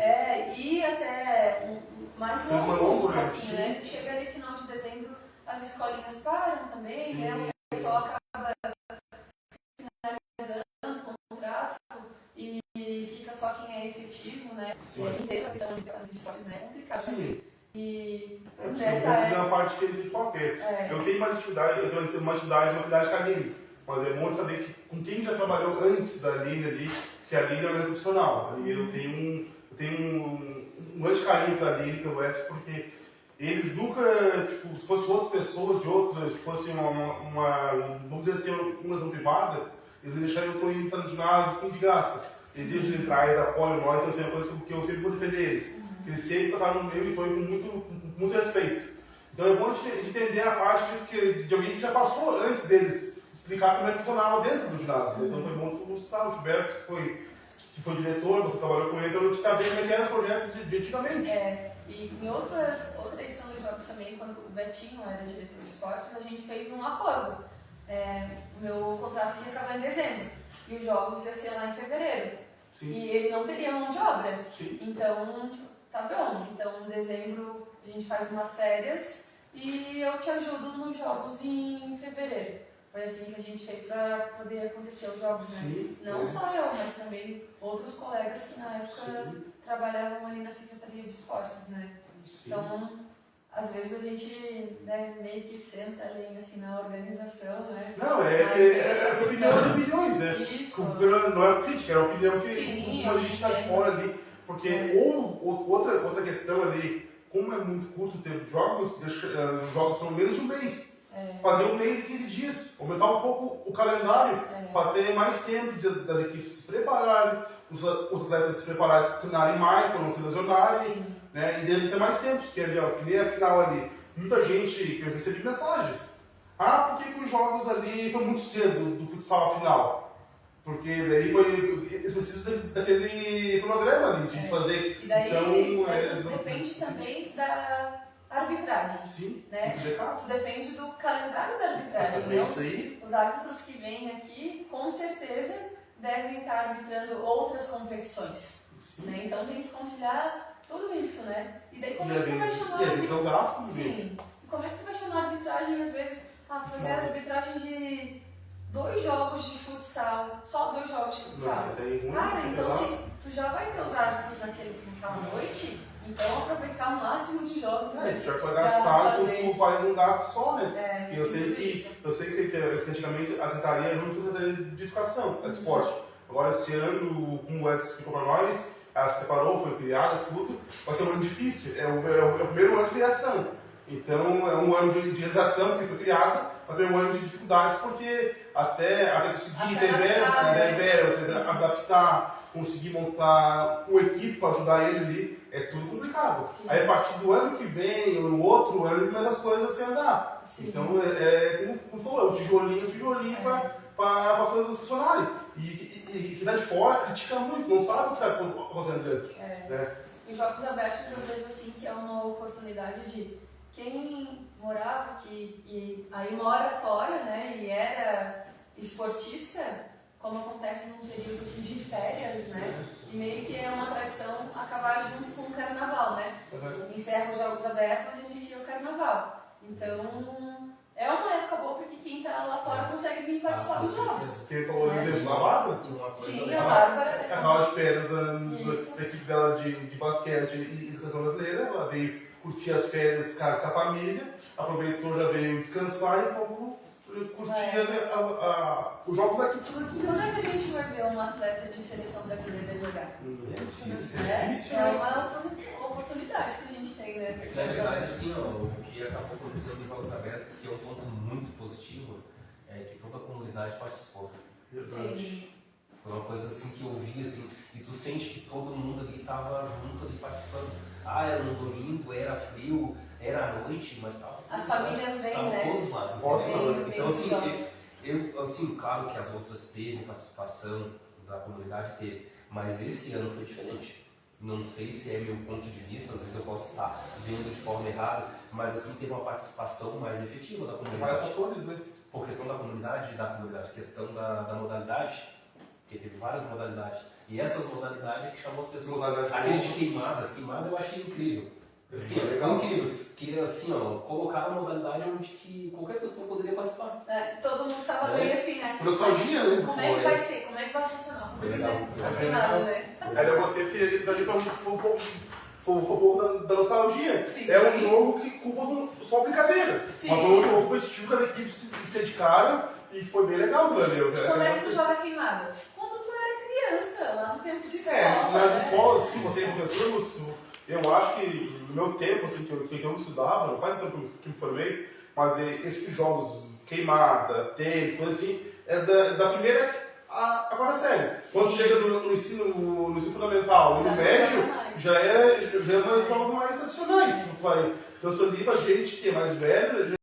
E até mais Tem uma longo, longa, um né? pouquinho, né? Chega ali final de dezembro, as escolinhas param também, Sim. né? O pessoal acaba finalizando o contrato e fica só quem é efetivo, né? Sim. E aí tem a questão de esportes, né? É complicado. Sim. E É nessa época. uma parte que a gente qualquer. Eu tenho mais atividade, eu tenho uma atividade com a Aline, mas é bom de saber que com quem já trabalhou antes da Aline ali, que a Aline é uma profissional. Ali eu tenho um grande carinho pela Aline, pelo Edson, porque eles nunca, tipo, se fossem outras pessoas de outras, se fosse vamos dizer assim, uma ação privada, eles deixariam eu entrar no ginásio assim de graça. Eles deixam entrar, eles apoiam nós, então assim, é uma coisa que eu sempre vou defender eles. Eles sempre trataram eu e Tony com muito respeito. Então é bom de entender a parte de alguém que já passou antes deles explicar como é que funcionava dentro do ginásio. Então foi bom tu citar o Gilberto, que foi diretor, você trabalhou com ele, então a gente sabe como é que eram os projetos de antigamente. E em outra edição dos Jogos também, quando o Betinho era diretor de esportes, a gente fez um acordo. O meu contrato ia acabar em dezembro e os Jogos iam ser lá em fevereiro. Sim. E ele não teria mão de obra. Sim. Então, tipo, tá bom. Então, em dezembro a gente faz umas férias e eu te ajudo nos Jogos em fevereiro. Foi assim que a gente fez para poder acontecer os Jogos, né? Sim. Não só eu, mas também outros colegas que na época Sim. trabalhavam ali na Secretaria de Esportes, né? Sim. Então, às vezes a gente, né, meio que senta ali assim na organização, né? Não, Mas tem essa é questão. opinião de opiniões, né? Isso. Não é crítica, é uma opinião que Sim, a gente está de fora ali. Porque outra questão ali, como é muito curto o tempo de jogos, os jogos são menos de um mês. Fazer um mês e 15 dias, aumentar um pouco o calendário para ter mais tempo das equipes se prepararem, os atletas se prepararem, treinarem mais para não se lesionarem, né? E dele ter mais tempo, porque ali, ó, que nem a final ali, muita gente, que eu recebi mensagens, por que os jogos ali foi muito cedo do futsal a final? Porque daí eles precisam daquele cronograma ali, de fazer. E daí então, depende também da arbitragem. Sim, né? Isso depende do calendário da arbitragem. Também Né? isso aí. Os árbitros que vêm aqui, com certeza, devem estar arbitrando outras competições. Né? Então tem que conciliar tudo isso, né? E daí como é que tu vai chamar a visão gasta. Sim. Como é que tu vai chamar a arbitragem, às vezes, fazer a arbitragem de 2 jogos de futsal, só 2 jogos de futsal. Então se tu já vai ter os árbitros naquela noite, então aproveitar o máximo de jogos. Já que vai gastar, tu faz um gasto só, né? Eu sei que antigamente a secretaria era junto com a secretaria de educação, de esporte. Agora esse ano, como o Edson explicou para nós, ela se separou, foi criada, tudo, vai ser um ano difícil, é o primeiro ano de criação. Então é um ano de realização que foi criada, vai ter um ano de dificuldades, porque até conseguir adaptar, conseguir montar uma equipe para ajudar ele ali, é tudo complicado. Sim. Aí a partir do ano que vem, ou no outro ano, começa as coisas a se andar. Sim. Então como falou, o tijolinho para as coisas funcionarem. E quem está de fora critica muito, não sabe o que está acontecendo dentro. Né? Em Jogos Abertos eu vejo assim que é uma oportunidade de quem morava aqui e aí mora fora, né, e era esportista, como acontece num período assim, de férias, né, e meio que é uma tradição acabar junto com o carnaval, né, encerra os Jogos Abertos e inicia o carnaval. Então, é uma época boa porque quem está lá fora consegue vir participar dos jogos. Quem falou, por exemplo, a Bárbara? Sim, a Bárbara. Ela de férias da equipe dela de basquete e de seleção brasileira, ela veio curtir as férias com a família, aproveitou, já veio descansar e um pouco curtir os jogos aqui por aqui. Quando é que a gente vai ver um atleta de seleção brasileira jogar? É difícil. É uma oportunidade que a gente tem, né? Na verdade, assim, o que acabou acontecendo em Jogos Abertos, que é um ponto muito positivo, é que toda a comunidade participou. Verdade. Foi uma coisa assim que eu vi, assim, e tu sente que todo mundo ali estava junto ali participando. Era um domingo, era frio, era à noite, mas estava as famílias vêm, né? Todos lá. Então, assim, claro que as outras teve participação da comunidade, teve, Mas esse ano foi diferente. Não sei se é meu ponto de vista, às vezes eu posso estar vendo de forma errada, mas assim teve uma participação mais efetiva da Tem comunidade. vários fatores, né? Por questão da comunidade, questão da modalidade, porque teve várias modalidades. E essas modalidades é que chamou as pessoas. Modalidades Aquele de novas. queimada eu achei incrível. Assim, É legal. foi incrível. Que assim, ó, colocaram uma modalidade onde que qualquer pessoa poderia participar. Todo mundo tava É. meio assim, né? Nostalgia, né? Como é que vai ser? Como é que vai funcionar? Como Foi é que legal. vai ter nada, né? Aí eu gostei porque ele dali foi um pouco. Foi um pouco da nostalgia. Sim. É um jogo que como fosse só brincadeira. Sim. Mas foi um jogo competitivo que as equipes se dedicaram e foi bem legal, Daniel. E quando é que tu joga queimada? Quando tu era criança, lá no tempo de escola. Nas né? escolas, sim, você é professor, Lúcio, eu acho que no meu tempo, assim, que eu estudava, não faz tempo que me formei, mas esses jogos, queimada, tênis, coisa assim, é da primeira a quarta série. Quando chega no ensino fundamental e no médio, já é mais jogos mais tradicionais. Então, eu sou livre a gente que é mais velho,